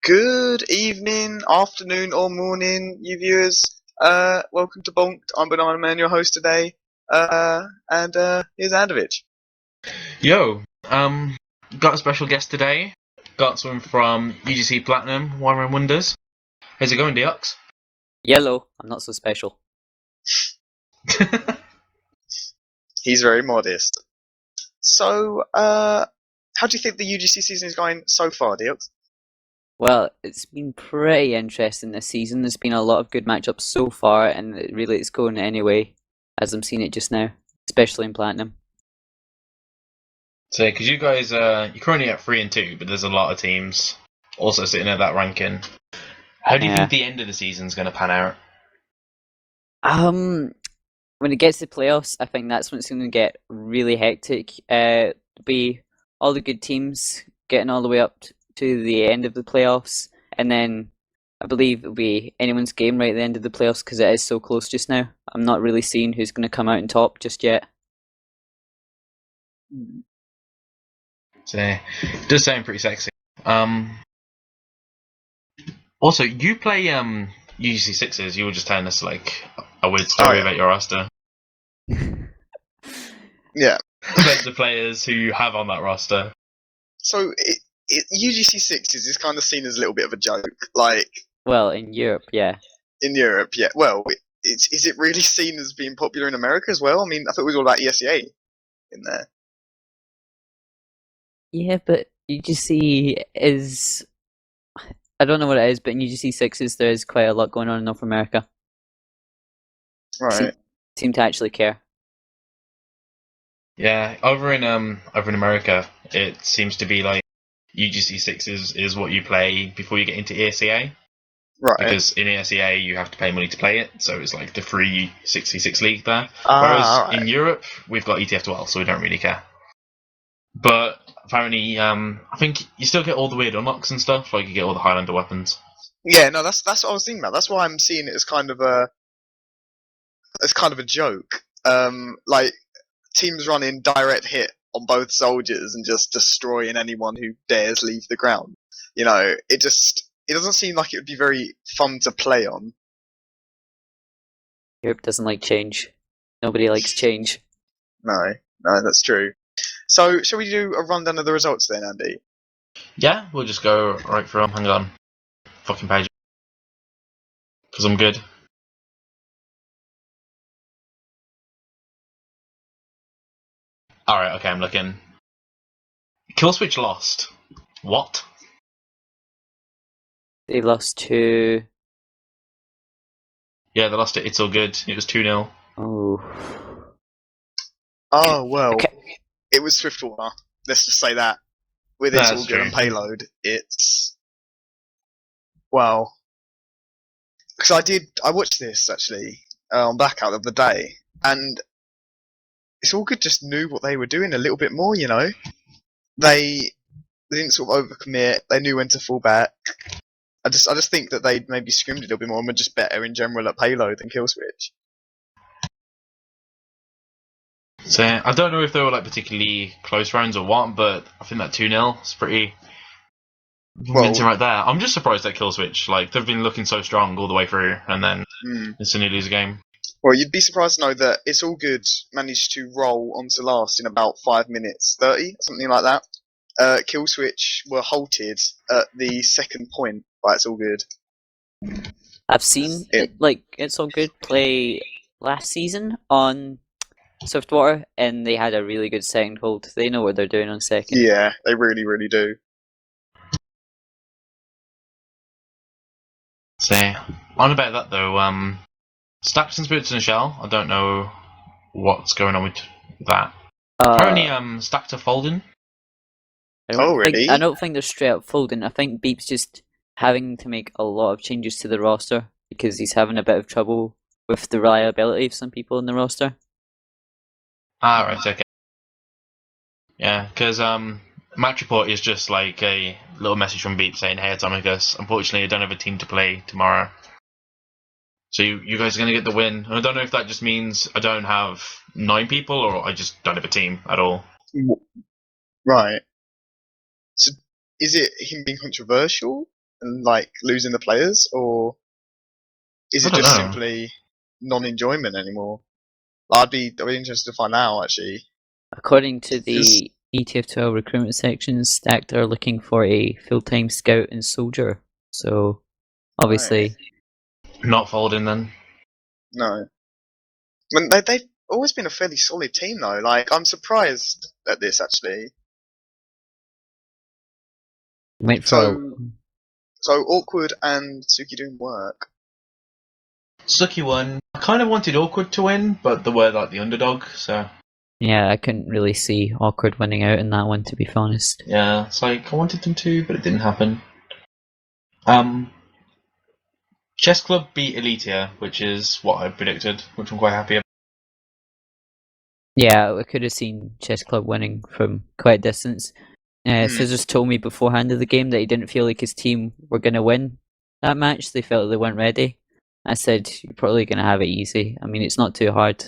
Good evening, afternoon, or morning, you viewers. Welcome to Bonk'd. I'm Banana Man, your host today. And here's Andovich. Yo, got a special guest today. Got someone from UGC Platinum, Warren Wonders. How's it going, Deox? Yellow, I'm not so special. He's very modest. So, how do you think the UGC season is going so far, Diox? Well, it's been pretty interesting this season. There's been a lot of good matchups so far, and it's going anyway, as I'm seeing it just now, especially in Platinum. So, because you guys, you're currently at 3-2, but there's a lot of teams also sitting at that ranking. How do you think the end of the season's going to pan out? When it gets to playoffs, I think that's when it's going to get really hectic. Be all the good teams getting all the way up to the end of the playoffs, and then I believe it'll be anyone's game right at the end of the playoffs because it is so close just now. I'm not really seeing who's going to come out on top just yet. So, it does sound pretty sexy. Also, you play UGC Sixes. You were just telling us like a weird story about your roster. Yeah. About the players who you have on that roster. So, UGC Sixes is kind of seen as a little bit of a joke. Like, well, in Europe, yeah. In Europe, yeah. Well, is it really seen as being popular in America as well? I mean, I thought it was all about ESEA in there. Yeah, but UGC is... I don't know what it is, but in UGC Sixes there is quite a lot going on in North America. Right. Seem to actually care. Yeah, over in America, it seems to be like UGC Sixes is what you play before you get into ESEA. Right. Because in ESEA you have to pay money to play it, so it's like the free 66 league there. Whereas right. In Europe, we've got ETF12, so we don't really care. But apparently, I think you still get all the weird unlocks and stuff, like you get all the Highlander weapons. Yeah, no, that's what I was thinking about. That's why I'm seeing it as kind of a joke. Like teams running direct hit on both soldiers and just destroying anyone who dares leave the ground. You know, it doesn't seem like it would be very fun to play on. Europe doesn't like change. Nobody likes change. No, that's true. So, shall we do a rundown of the results then, Andy? Yeah, we'll just go right through them. Hang on. Fucking page. Because I'm good. Alright, okay, I'm looking. Killswitch lost. What? They lost to... Yeah, they lost it. It's all good. It was 2-0. Oh. Oh, well. Okay. It was Swiftwater. Let's just say that. With its all good and payload, it's... Well... Because I watched this, actually, on Blackout the other day, and it's all good just knew what they were doing a little bit more, you know? They didn't sort of overcommit, they knew when to fall back. I just think that they maybe scrimmed a little bit more and were just better in general at payload than Killswitch. So I don't know if they were like particularly close rounds or what, but I think that 2-0 is pretty convincing right there. I'm just surprised at Killswitch. Like they've been looking so strong all the way through, and then instantly lose a game. Well, you'd be surprised to know that It's All Good managed to roll onto last in about 5 minutes 30, something like that. Killswitch were halted at the second point by It's All Good. I've seen It's All Good play last season on Swiftwater, and they had a really good second hold. They know what they're doing on second. Yeah, they really, really do. So, on about that though, Stacks and Spirits in a Shell, I don't know what's going on with that. Apparently, Stacks are folding. Really? I don't think they're straight up folding. I think Beep's just having to make a lot of changes to the roster because he's having a bit of trouble with the reliability of some people in the roster. Ah, right, okay. Yeah, because Match Report is just like a little message from Beep saying, "Hey, Atomicus, unfortunately I don't have a team to play tomorrow. So you guys are going to get the win." And I don't know if that just means I don't have 9 people or I just don't have a team at all. Right. So, is it him being controversial? and like losing the players, or is I it don't just know. simply non-enjoyment anymore? I'd be interested to find out actually. According to 'Cause- the ETF12 recruitment section, Stacked are looking for a full-time scout and soldier. So obviously, Not folding then. No. I mean, they've always been a fairly solid team, though. Like, I'm surprised at this, actually. went for So Awkward and Suki doing work. Sucky won. I kind of wanted Awkward to win, but they were like the underdog, so yeah, I couldn't really see Awkward winning out in that one, to be honest. yeah, it's like I wanted them to, but it didn't happen. Chess Club beat Elitia, which is what I predicted, which I'm quite happy about. Yeah, I could have seen Chess Club winning from quite a distance. Scissors told me beforehand of the game that he didn't feel like his team were going to win that match. They felt they weren't ready. I said, you're probably going to have it easy. I mean, it's not too hard.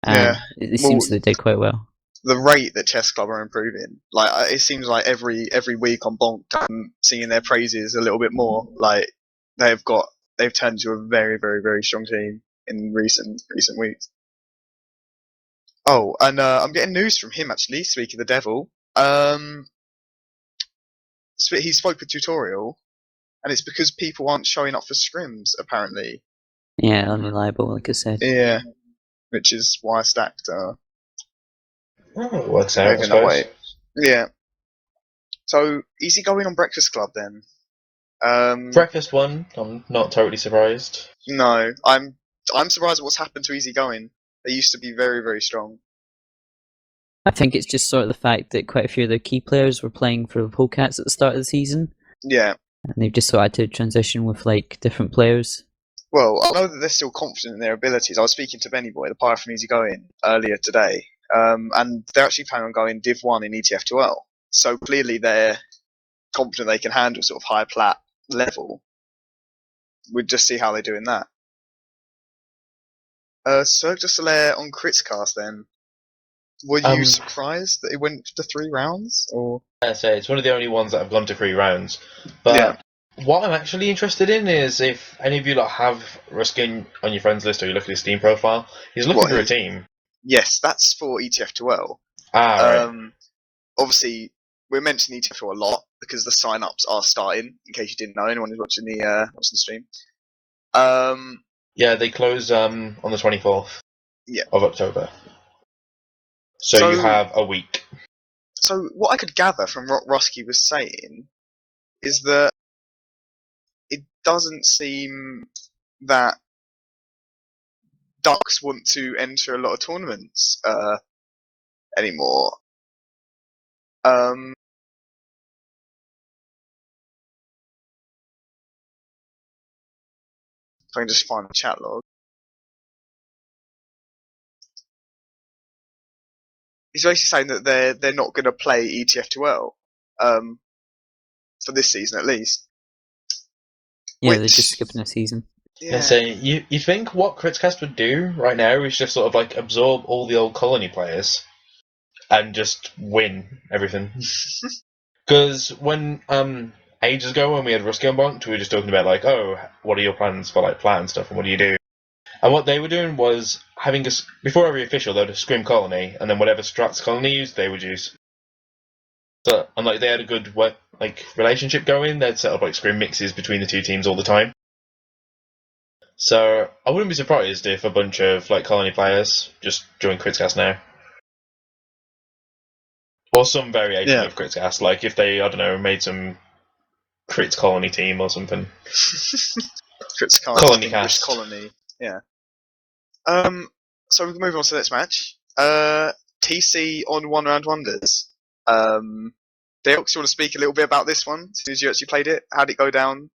Yeah. It seems they did quite well. The rate that Chess Club are improving, like, it seems like every week on Bonk'd, I'm singing their praises a little bit more. Like, they've turned into a very, very, very strong team in recent weeks. Oh, and I'm getting news from him actually. Speaking of the devil, he spoke with Tutorial, and it's because people aren't showing up for scrims apparently. Yeah, unreliable, like I said. Yeah, which is why Stacked are Oh, it works out, I moving that way. suppose. Yeah. So easy going on Breakfast Club then. Breakfast won. I'm not totally surprised. No, I'm surprised at what's happened to Easy Going. They used to be very, very strong. I think it's just sort of the fact that quite a few of their key players were playing for the Polecats at the start of the season. Yeah. And they've just sort of had to transition with like different players. Well, I know that they're still confident in their abilities. I was speaking to Benny Boy, the pirate from Easy Going, earlier today, and they're actually planning on going Div 1 in ETF2L. So clearly they're confident they can handle sort of high plat level. We'd just see how they do in that. Cirque du Soleil on Critscast then. Were you surprised that it went to 3 rounds? Or I say it's one of the only ones that have gone to 3 rounds. But what I'm actually interested in is if any of you have Ruskin on your friends list or you look at his Steam profile, he's looking for a team. Yes, that's for ETF2L. Right. Obviously, we're mentioning ETF2L a lot because the sign-ups are starting. In case you didn't know, anyone who's watching the stream. Yeah, they close on the 24th of October. So you have a week. So what I could gather from what Roski was saying is that it doesn't seem that Ducks want to enter a lot of tournaments anymore. If I can just find the chat log. He's basically saying that they're not going to play ETF2L for this season at least. Yeah, they're just skipping a season. Yeah. And so you think what Critscast would do right now is just sort of absorb all the old colony players and just win everything. Because when ages ago when we had Rusky on Bonk'd, we were just talking about what are your plans for plat and stuff and what do you do? And what they were doing was having before every official they would scrim colony and then whatever strats colony used they would use. So and they had a good relationship going. They'd set up scrim mixes between the two teams all the time. So I wouldn't be surprised if a bunch of colony players just join Critscast now. Or some variation of Critscast, if they, I don't know, made some Crits Colony team or something. Crits Colony Cast. Colony, yeah. So we can move on to the next match. TC on One Round Wonders. Dale, do you want to speak a little bit about this one? As soon as you actually played it, how did it go down?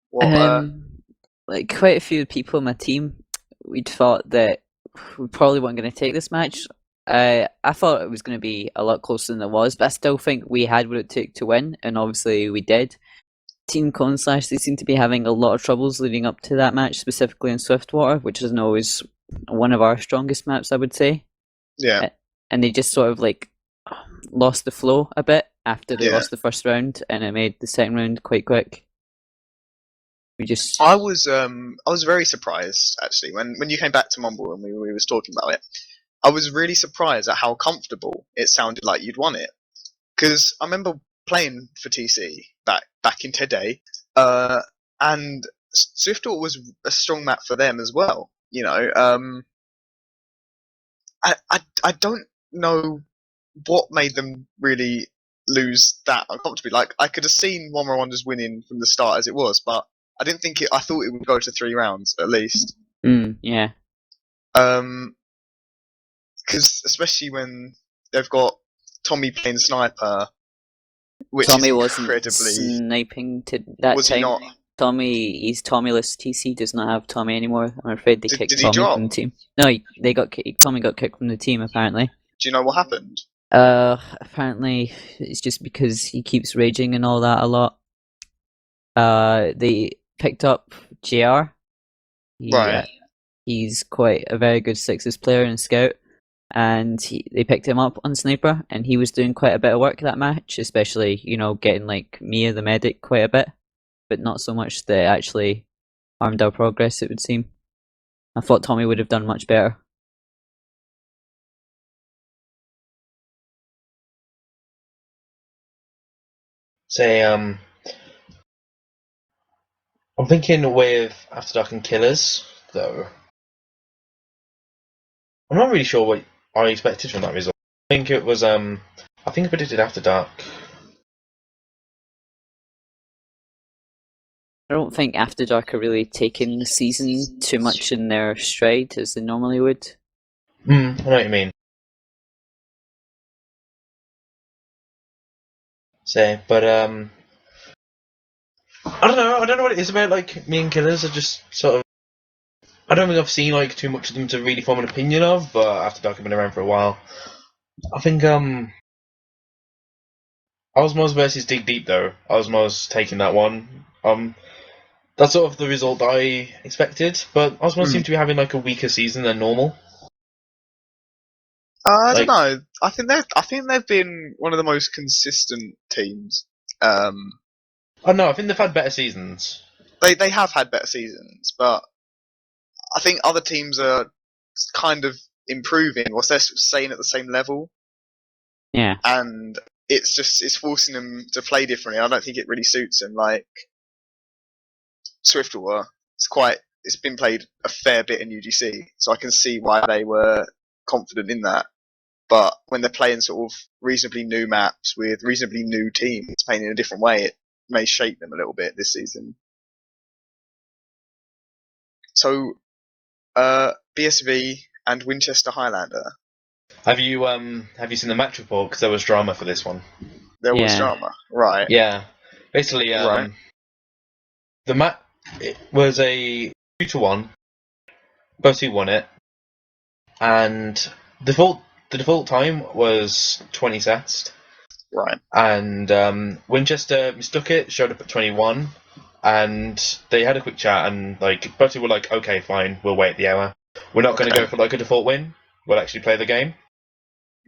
Quite a few people in my team, we'd thought that we probably weren't going to take this match. I thought it was going to be a lot closer than it was, but I still think we had what it took to win, and obviously we did. Team Conslash, they seem to be having a lot of troubles leading up to that match, specifically in Swiftwater, which isn't always one of our strongest maps, I would say. Yeah. And they just sort of lost the flow a bit after they lost the first round, and it made the second round quite quick. I was very surprised actually when you came back to Mumble and we was talking about it. I was really surprised at how comfortable it sounded like you'd won it. Because I remember playing for TC back in today, and Swiftwater was a strong map for them as well. You know, I don't know what made them really lose that uncomfortably. Like I could have seen 1v1 just winning from the start as it was, but I didn't think it. I thought it would go to 3 rounds at least. Yeah. Because especially when they've got Tommy playing sniper, which Tommy is wasn't incredibly sniping to that was time. he not? He's Tommyless. TC does not have Tommy anymore. I'm afraid they kicked Did he Tommy drop? from the team. No, Tommy got kicked from the team apparently. Do you know what happened? Apparently it's just because he keeps raging and all that a lot. They picked up JR. Right. He's quite a very good sixes player and scout, and they picked him up on sniper, and he was doing quite a bit of work that match, especially getting like Mia the medic quite a bit, but not so much that actually harmed our progress. It would seem. I thought Tommy would have done much better. Say, I'm thinking with After Dark and Killers, though. I'm not really sure what I expected from that result. I think it was, I think I predicted After Dark. I don't think After Dark are really taking the season too much in their stride as they normally would. I know what you mean. Say, but, I don't know what it is about, like, me and Killers are just sort of, I don't think I've seen, like, too much of them to really form an opinion of, but After Dark have been around for a while. I think, Osmos versus Dig Deep, though. Osmos taking that one. That's sort of the result that I expected, but Osmos seem to be having, like, a weaker season than normal. I don't know. I think they've been one of the most consistent teams. Oh no, I think they've had better seasons. They have had better seasons, but I think other teams are kind of improving, or they're staying at the same level. Yeah. And it's forcing them to play differently. I don't think it really suits them. Like Swiftwater, it's been played a fair bit in UGC, so I can see why they were confident in that. But when they're playing sort of reasonably new maps with reasonably new teams playing in a different way, it may shape them a little bit this season. So, BSV and Winchester Highlander. Have you seen the match report? Because there was drama for this one. There was drama, right? Yeah, basically, right. The match was a 2-1. Both teams won it, and the default time was 20 sets. Right. And Winchester mistook it, showed up at 21, and they had a quick chat, and like both were like, "Okay, fine, we'll wait the hour. We're not going to go for like a default win. We'll actually play the game."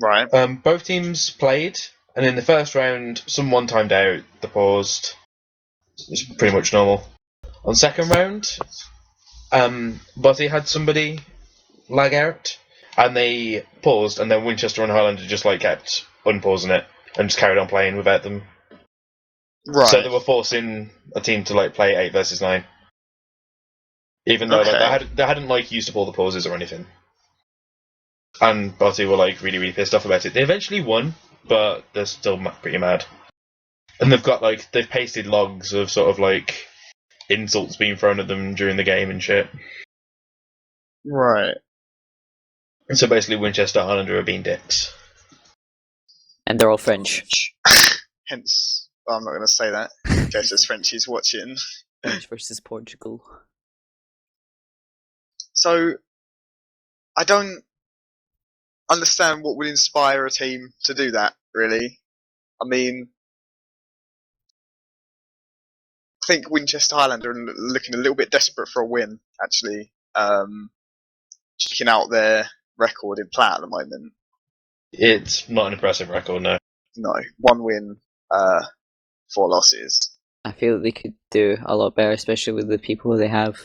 Right. Both teams played, and in the first round, someone timed out. They paused. It's pretty much normal. On second round, Buzzy had somebody lag out, and they paused, and then Winchester and Highlander just like kept unpausing it and just carried on playing without them. Right. So they were forcing a team to like play 8 versus 9, even though like, they hadn't like used up all the pauses or anything. And Buzzy were like really really pissed off about it. They eventually won, but they're still pretty mad. And they've pasted logs of sort of like insults being thrown at them during the game and shit. Right. And so basically Winchester Highlander are being dicks. And they're all French. Hence, I'm not going to say that in case there's Frenchies watching. French versus Portugal. So, I don't understand what would inspire a team to do that, really. I mean, I think Winchester Highlander are looking a little bit desperate for a win, actually. Checking out their record in plat at the moment. It's not an impressive record, no. No, 1 win, 4 losses. I feel that they could do a lot better, especially with the people they have.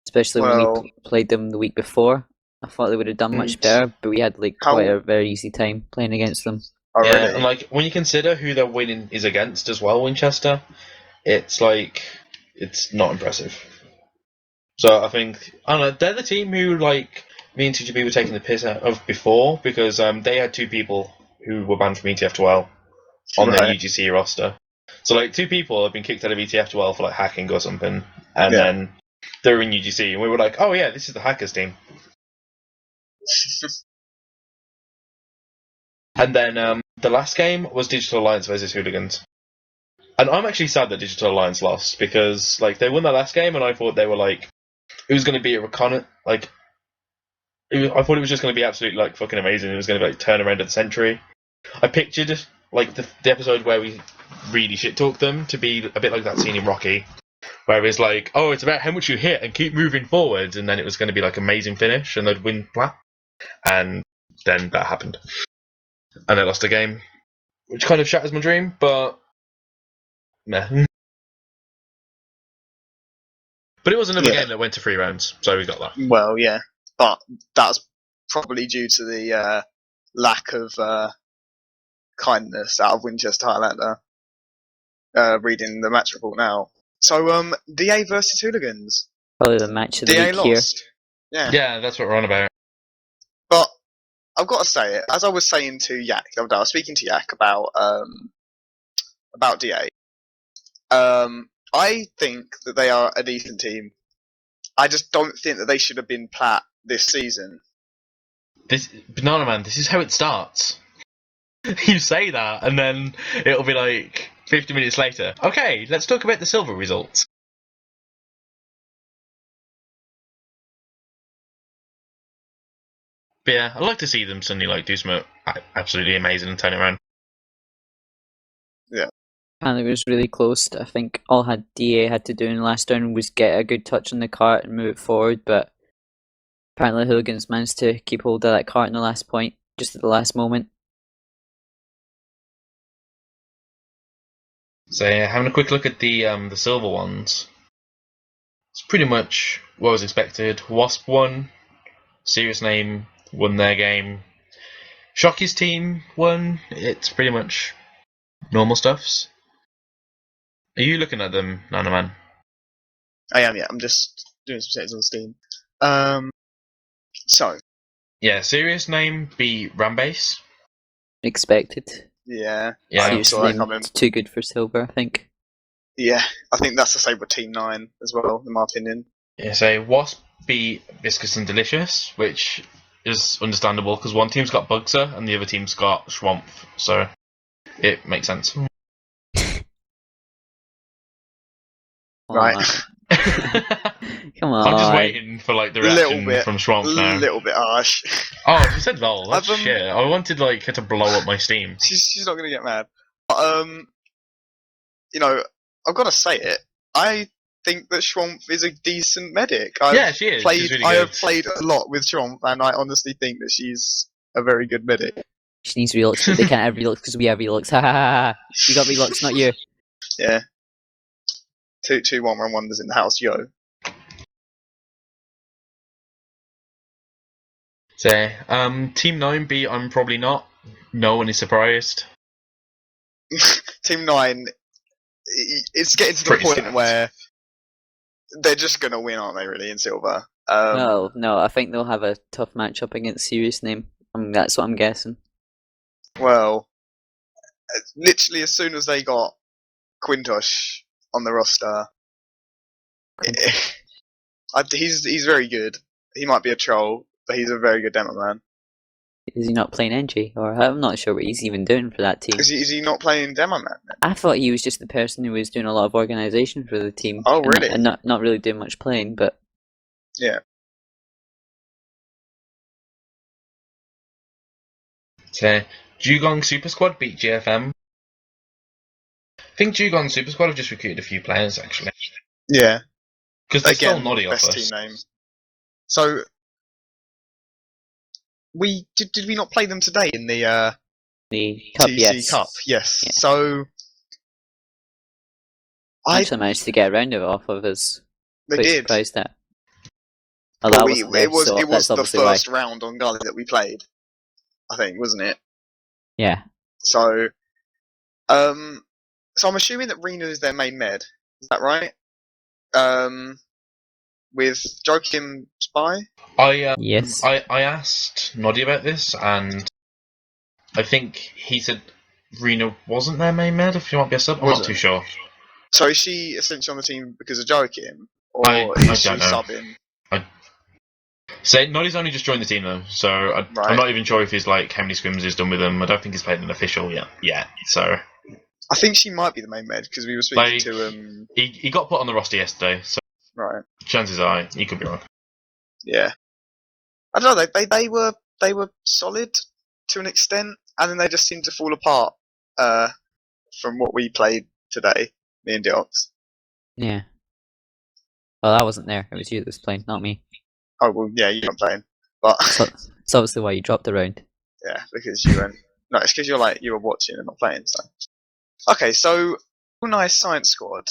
Especially when we played them the week before. I thought they would have done much better, but we had quite a very easy time playing against them. Oh, yeah, really? and when you consider who they're winning is against as well, Winchester, it's not impressive. So I think, I don't know, they're the team who me and TGB were taking the piss out of before, because they had 2 people who were banned from ETF12 on their UGC roster. So 2 people have been kicked out of ETF12 for hacking or something, and then they're in UGC, and we were like, oh yeah, this is the hackers team. And then the last game was Digital Alliance versus Hooligans. And I'm actually sad that Digital Alliance lost, because they won their last game, and I thought they were it was going to be a recon. I thought it was just going to be absolutely fucking amazing. It was going to be turn around at the century. I pictured the episode where we really shit talked them to be a bit like that scene in Rocky, where it's oh, it's about how much you hit and keep moving forwards, and then it was going to be amazing finish, and they'd win flat. And then that happened, and they lost a game, which kind of shatters my dream. But meh. But it was another game that went to 3 rounds, so we got that. Well, yeah, but that's probably due to the lack of kindness out of Winchester Highlander. Reading the match report now. So, DA versus Hooligans. Probably the match of the DA week here. lost. Yeah, that's what we're on about. But I've got to say it, as I was saying to Yak the other day, I was speaking to Yak about DA. I think that they are a decent team. I just don't think that they should have been plat this season. Banana Man, this is how it starts. You say that, and then it'll be 50 minutes later. Okay, let's talk about the silver results. But yeah, I'd like to see them suddenly do something absolutely amazing and turn it around. Yeah. And it was really close. I think all DA had to do in the last round was get a good touch on the cart and move it forward, but apparently Hooligans managed to keep hold of that cart in the last point, just at the last moment. So yeah, having a quick look at the silver ones. It's pretty much what was expected. Wasp won. Serious Name won their game. Shocky's team won. It's pretty much normal stuffs. Are you looking at them, Nana Man? I am, yeah. I'm just doing some settings on Steam. So. Yeah, Serious Name beat Rambase. Expected. Yeah. Serious Name too good for silver, I think. Yeah, I think that's the same with Team 9 as well, in my opinion. Yeah, so Wasp beat Viscous and Delicious, which is understandable because one team's got Bugser and the other team's got Schwamp, so it makes sense. Right. Come on. I'm just waiting for the reaction from Schwamp now. A little bit harsh. Oh, she said lol. That's shit. I wanted her to blow up my Steam. She's not gonna get mad. But, I've got to say it. I think that Schwamp is a decent medic. Yeah, she is. She's really good. I have played a lot with Schwamp, and I honestly think that she's a very good medic. She needs relux, but they can't have relux because we have relux. Ha ha ha! You got relux, not you. Yeah. 2 1 wonders in the house, yo. So, Team 9 beat I'm Probably Not. No one is surprised. Team 9, it's getting to the point where they're just going to win, aren't they, really, in silver? No, I think they'll have a tough matchup against Serious Name. That's what I'm guessing. Well, literally as soon as they got Quintosh on the roster, he's very good. He might be a troll, but he's a very good demo man. Is he not playing NG? Or I'm not sure what he's even doing for that team. Is he not playing demo man? I thought he was just the person who was doing a lot of organisation for the team. Oh, really? And not really doing much playing, but... Yeah. So, Jugong Super Squad beat GFM. I think Jugong Super Squad have just recruited a few players, actually. Yeah. Because they stole Noddy off us. Team name. So, did we not play them today in the Cup, TC yes. Cup? Yes. Yeah. So, I actually managed to get around it off of us. they Quite did. surprised at. Oh, Well, that wasn't there, it was so it was that's the obviously why. first round on Gully that we played, I think, wasn't it? Yeah. So, so I'm assuming that Rena is their main med. Is that right? With Joachim Spy. Yes. I asked Noddy about this, and I think he said Rena wasn't their main med. If you might be a sub, I'm not Wasn't. too sure. So is she essentially on the team because of Joachim, or I is she don't know. subbing? So Noddy's only just joined the team though, so Right. I'm not even sure if he's like how many scrims he's done with them. I don't think he's played an official yet. So I think she might be the main med because we were speaking Like, to he got put on the roster yesterday, so right. chances are he could be wrong. Yeah. I don't know. They were solid to an extent, and then they just seemed to fall apart. From what we played today, me and Diox. Yeah. Well, I wasn't there. It was you that was playing, not me. Oh well, yeah, you're not playing, but So it's obviously why you dropped the round. yeah, because you went. No, it's because you were watching and not playing. So okay, so nice Science Squad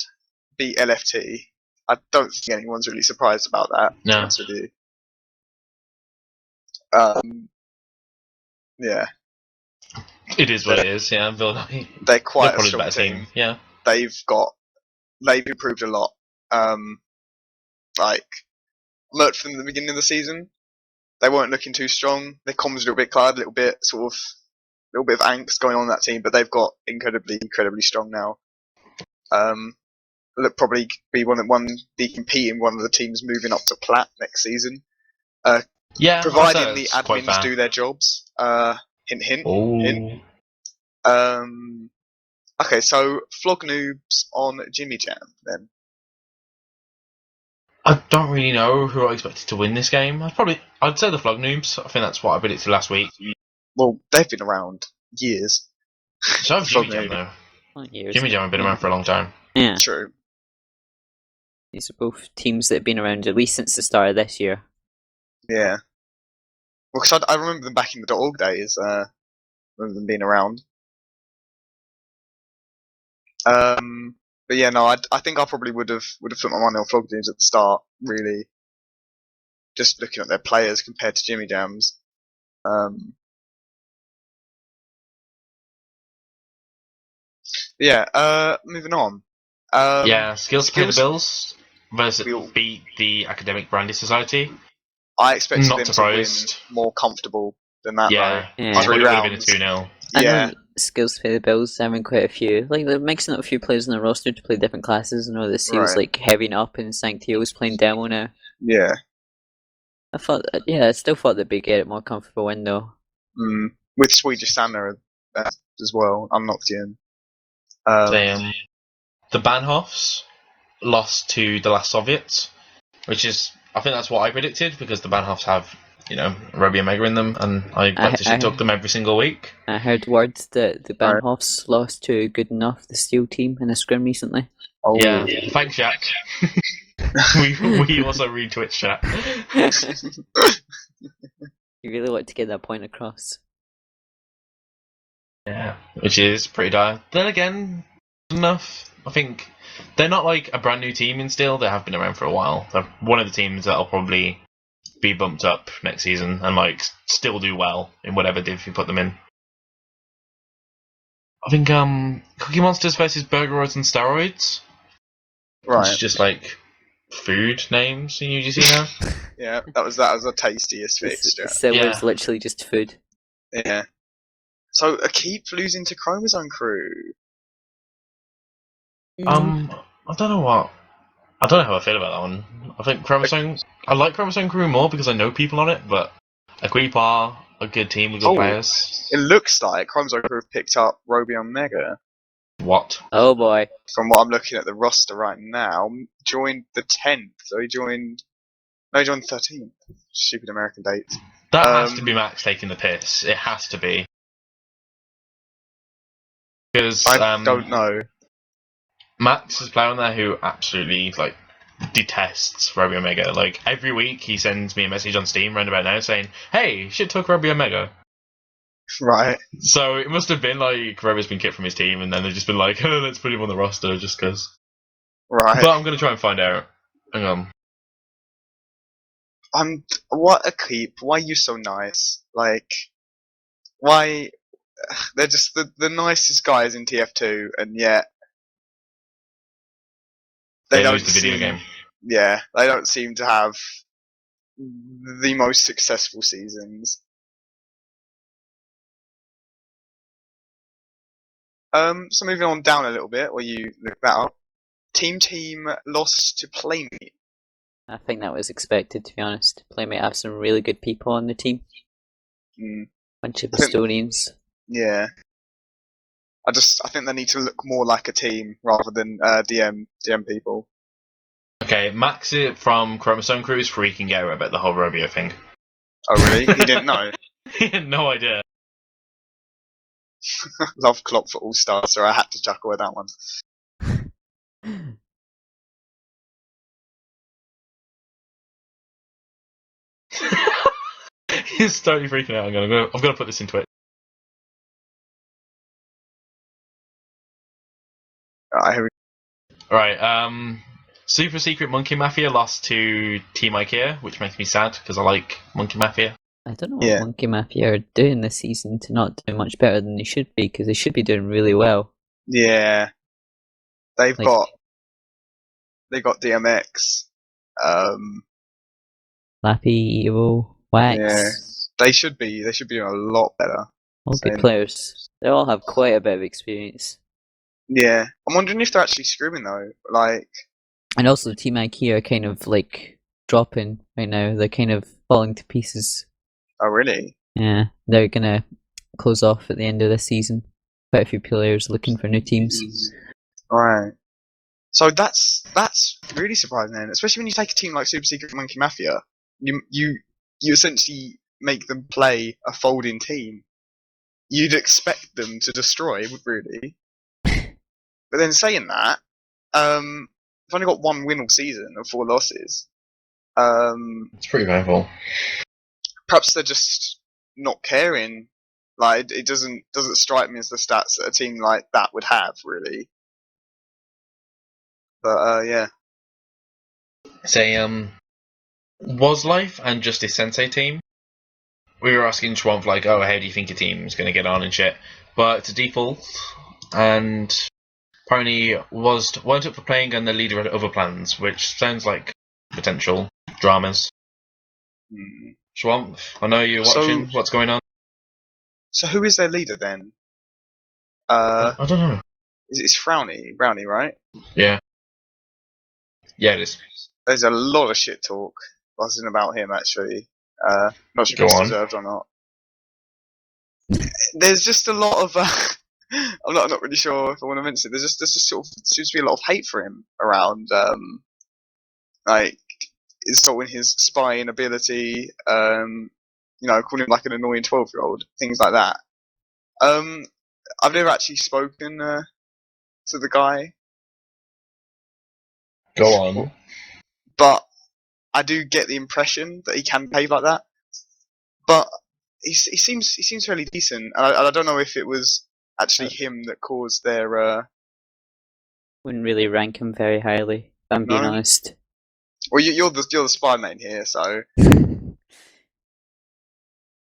beat LFT. I don't think anyone's really surprised about that. To be No. honest with you. Yeah, It is what it is. Yeah, they're quite they're a probably the strong better team. Yeah. They've improved a lot. Like Mert from the beginning of the season, they weren't looking too strong. Their comms a little bit clouded, a little bit of angst going on in that team, but they've got incredibly strong now. They'll probably be competing one of the teams moving up to Plat next season. Yeah. Providing the that's quite admins fair. do their jobs. Hint, hint. Oh. Hint. Okay, so Flog Noobs on Jimmy Jam then. I don't really know who I expected to win this game. I'd say the Flug Noobs. I think that's what I predicted last week. Well, they've been around years. So have Flog Jimmy Jam Noob. though. Years. Jimmy Jam have been around for a long time. Yeah. True. These are both teams that have been around at least since the start of this year. Yeah. Well, because I remember them back in the .org days. Remember them being around. But yeah, no, I think I probably would have put my money on Flog Noobs at the start. Really, just looking at their players compared to Jimmy Jam's. Yeah. Moving on. Yeah, skills to pay the bills versus We'll- beat the Academic Brandy Society. I expected Not them surprised. to win more comfortable than that. Yeah, Yeah. I thought Three it would have been a rounds. 2-0. I Yeah. know skills to pay the bills, having quite a few. Like, they're mixing up a few players in the roster to play different classes. I know that Seal's Right. like heavying up and Sanctio's playing demo now. Yeah. I still thought they'd be get it more comfortable win though. With Swedish Sandner as well, unlocked in. The Bahnhofs lost to the last Soviets, which is, I think that's what I predicted, because the Bahnhofs have, Roby Omega in them, and I like to shit talk them every single week. I heard word that the Bahnhofs lost to Good Enough, the Steel team, in a scrim recently. Oh. Yeah, thanks, Jack. we also read Twitch chat. You really want to get that point across. Yeah, which is pretty dire. Then again, enough. I think they're not like a brand new team in Steel. They have been around for a while. They're one of the teams that'll probably be bumped up next season and still do well in whatever div you put them in. I think Cookie Monsters versus Burger Roads and Steroids. Right. Which is just food names in UGC now. Yeah, that was the tastiest fixture. So Yeah. it's literally just food. Yeah. So a keep losing to Chromosome Crew. I don't know how I feel about that one. I think I like Chromosome Crew more because I know people on it, but Equip are a good team with good players. It looks like Chromosome Crew have picked up Roby Omega. What? Oh boy. From what I'm looking at the roster right now, joined the 10th. So he joined the 13th. Stupid American dates. That has to be Max taking the piss. It has to be. Because I don't know. Max is a player on there who absolutely detests Roby Omega. Every week he sends me a message on Steam round about now saying, "Hey, you should talk Roby Omega." Right. So it must have been Roby's been kicked from his team, and then they've just been like, "Oh, let's put him on the roster just because." Right. But I'm gonna try and find out. Hang on. What a creep. Why are you so nice? Like, why? They're just the nicest guys in TF2, and yet They don't lose the video seem. game. Yeah, they don't seem to have the most successful seasons. So moving on down a little bit, while you look that up. Team lost to Playmate. I think that was expected, to be honest. Playmate have some really good people on the team. Bunch of Estonians. Yeah. I think they need to look more like a team rather than DM people. Okay, Max from Chromosome Crew is freaking out about the whole Robio thing. Oh really? He didn't know? He had no idea. Love Klopp for All Stars, so I had to chuckle at that one. He's totally freaking out. I'm gonna put this into it. Alright, here we go. Alright, Super Secret Monkey Mafia lost to Team IKEA, which makes me sad because I like Monkey Mafia. I don't know what Monkey Mafia are doing this season to not do much better than they should be, because they should be doing really well. Yeah. They've got DMX. Lappy, Evo, Wax. Yeah. They should be doing a lot better. All good players. They all have quite a bit of experience. Yeah. I'm wondering if they're actually screaming though. Like, and also Team IKEA are kind of like dropping right now. They're kind of falling to pieces. Oh really? Yeah. They're gonna close off at the end of this season. Quite a few players looking for new teams. Alright. So that's really surprising then, especially when you take a team like Super Secret Monkey Mafia. You essentially make them play a folding team. You'd expect them to destroy, really. But then saying that, they've only got 1 win all season and 4 losses. It's pretty painful. Perhaps they're just not caring. Like it doesn't strike me as the stats that a team like that would have, really. But yeah. Say Was Life and Justice Sensei team. We were asking Schwamp like, oh, how do you think your team's gonna get on and shit? But to default, and apparently weren't up for playing and the leader had other plans, which sounds like potential dramas. Schwamp, I know you're watching. What's going on? So who is their leader then? I don't know. It's Brownie, right? Yeah. Yeah, it is. There's a lot of shit talk buzzing about him, actually. Not sure if it's deserved or not. There's just a lot of. I'm not really sure if I want to mention it. There's just sort of seems to be a lot of hate for him around, like insulting his spying ability, calling him like an annoying 12-year-old, things like that. I've never actually spoken to the guy. Go on. But I do get the impression that he can behave like that. But he seems fairly decent, and I don't know if it was actually him that caused their. Wouldn't really rank him very highly, if I'm being honest. Well, you're the spy main here, so.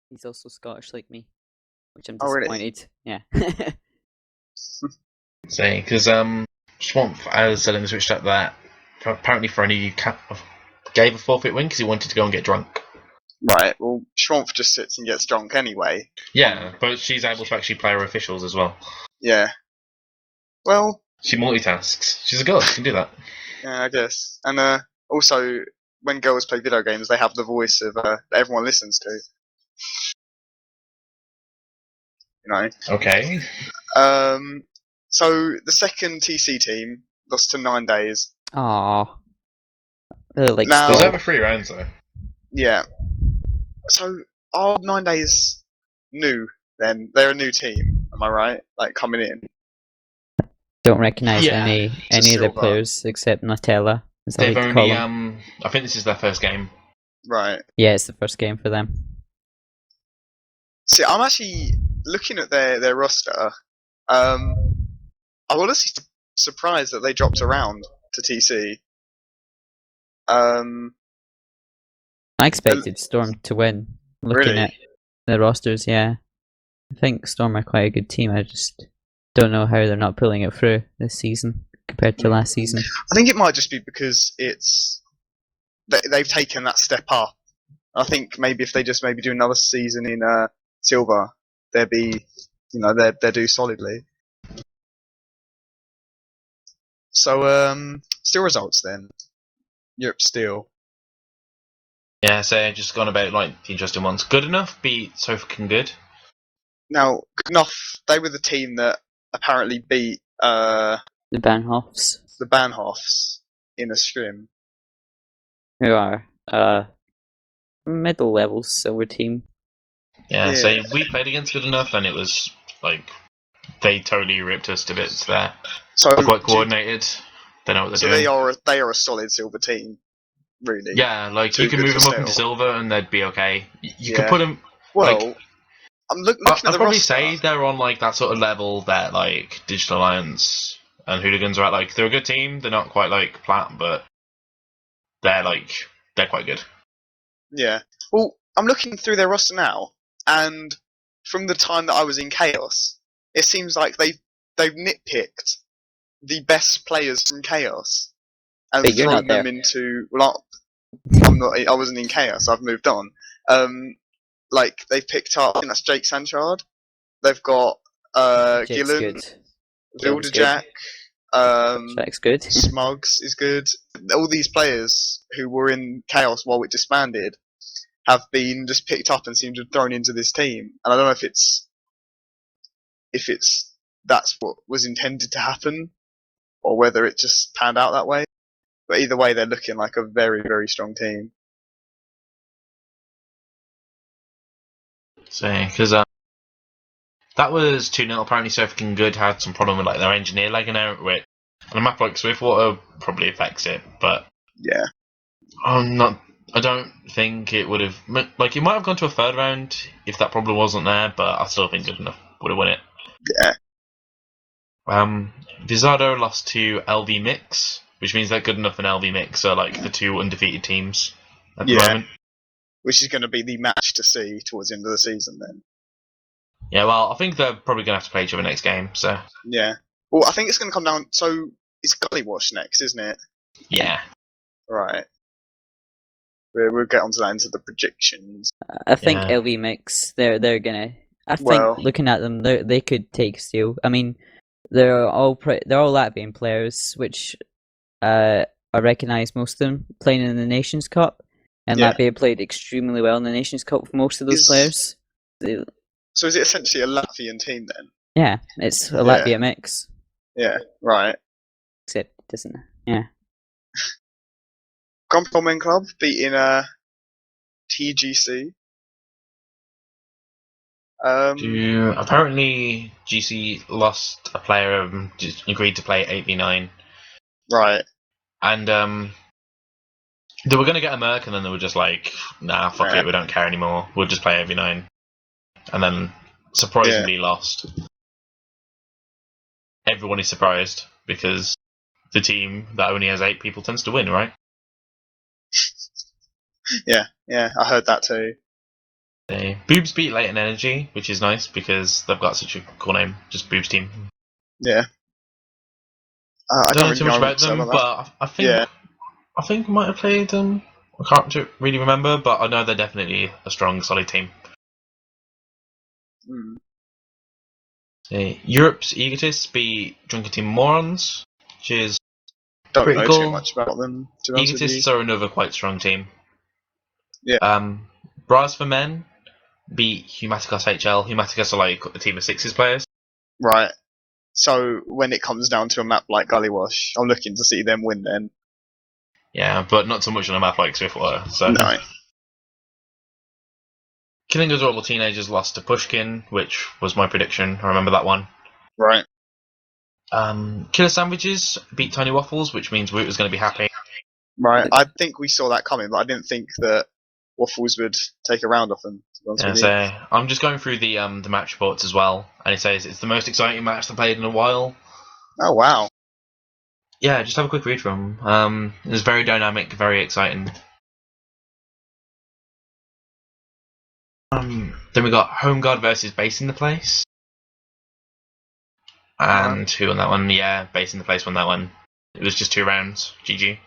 He's also Scottish like me, which I'm disappointed. Really? Yeah. Say, because Swamp has selling switched up that apparently for any gave a forfeit win because he wanted to go and get drunk. Right. Well, Schwamp just sits and gets drunk anyway. Yeah, but she's able to actually play her officials as well. Yeah. Well. She multitasks. She's a girl. She can do that. Yeah, I guess. And also, when girls play video games, they have the voice of that everyone listens to. You know. Okay. So the second TC team lost to 9 days. Aww. Really like now, it was over 3 rounds though. Yeah. So are 9 days new then? They're a new team, am I right? Like coming in. Don't recognise any of the players except Nutella. They've only I think this is their first game. Right. Yeah, it's the first game for them. See, I'm actually looking at their roster. I'm honestly surprised that they dropped around. to TC. I expected Storm to win. Looking Really? at the rosters, yeah. I think Storm are quite a good team. I just don't know how they're not pulling it through this season compared to last season. I think it might just be because they've taken that step up. I think maybe if they just maybe do another season in Silver, they'd do solidly. So still results then. Europe still. Yeah, so just gone about like the interesting ones. Good enough beat So Fucking Good. Now, good enough. They were the team that apparently beat The Banhoffs, the Banhoffs in a scrim. who are middle level silver team. Yeah, so we played against Good Enough, and it was like they totally ripped us to bits there. So They're quite coordinated. They know what they're doing. They are a solid silver team, really. Yeah, like Too you can good move for them up into Steel. silver, and they'd be okay. You could Yeah. put them. Well, like, I'm looking I'd at the probably roster. say they're on like that sort of level that like Digital Alliance and Hooligans are at. Like they're a good team. They're not quite like Plat, but they're quite good. Yeah. Well, I'm looking through their roster now, and from the time that I was in Chaos, it seems like they've nitpicked the best players from Chaos and But you're thrown not there. them into. Well, I wasn't in Chaos. I've moved on. Like they've picked up. I think that's Jake Sanchard. They've got Jake's Gillen, good. Gillen's Vilderjack. Jack's good. Smugs is good. All these players who were in Chaos while it disbanded have been just picked up and seem to have thrown into this team. And I don't know if it's that's what was intended to happen, or whether it just panned out that way. But either way, they're looking like a very, very strong team. So because that was 2-0. Apparently, So Fucking Good had some problem with like their engineer lagging out, which on a map like Swiftwater probably affects it. But Yeah. I don't think it would have. Like, it might have gone to a third round if that problem wasn't there, but I still think Good Enough would have won it. Yeah. Vizardo lost to LV Mix, which means that Good Enough and LV Mix are like the two undefeated teams at the moment. Which is going to be the match to see towards the end of the season then. Yeah, well, I think they're probably going to have to play each other next game, so. Yeah. Well, I think it's going to come down. So it's Gullywash next, isn't it? Yeah. Right. We'll get onto that into the predictions. I think Yeah. LV Mix, they're gonna. I think Well- looking at them, they could take Steel. I mean, they're all Latvian players, which I recognise most of them playing in the Nations Cup, and Yeah. Latvia played extremely well in the Nations Cup with most of those players. So is it essentially a Latvian team then? Yeah, it's a Yeah. Latvia mix, Yeah. Right. except it doesn't. Yeah, Grumpelman Club beating TGC. Apparently, GC lost a player and just agreed to play 8v9. Right. And they were going to get a Merc, and then they were just like, nah, fuck Yeah. it, we don't care anymore. We'll just play 8v9. And then surprisingly lost. Everyone is surprised because the team that only has 8 people tends to win, right? Yeah. I heard that too. Boobs beat Latent Energy, which is nice because they've got such a cool name, just Boobs team. Yeah. I don't know too much really about them, that. but I think I might have played them. I can't really remember, but I know they're definitely a strong, solid team. Europe's Egotists beat Drunken Team Morons, which is Don't pretty know cool. too much about them. To be honest with Egotists you. are another quite strong team. Yeah. Bras for Men beat Humaticos HL. Humaticos are like a team of 6s players. Right. So when it comes down to a map like Gullywash, I'm looking to see them win then. Yeah, but not so much on a map like Swiftwater. So. No. Killing Adorable Teenagers lost to Pushkin, which was my prediction. I remember that one. Right. Killer Sandwiches beat Tiny Waffles, which means Woot was going to be happy. Right. I think we saw that coming, but I didn't think that Waffles would take a round off them. To be honest Yeah, with you. so I'm just going through the match reports as well, and it says it's the most exciting match they played in a while. Oh wow. Yeah, just have a quick read from. It was very dynamic, very exciting. Then we got Home Guard versus Base in the Place. And who won that one? Yeah, Base in the Place won that one. It was just 2 rounds. GG.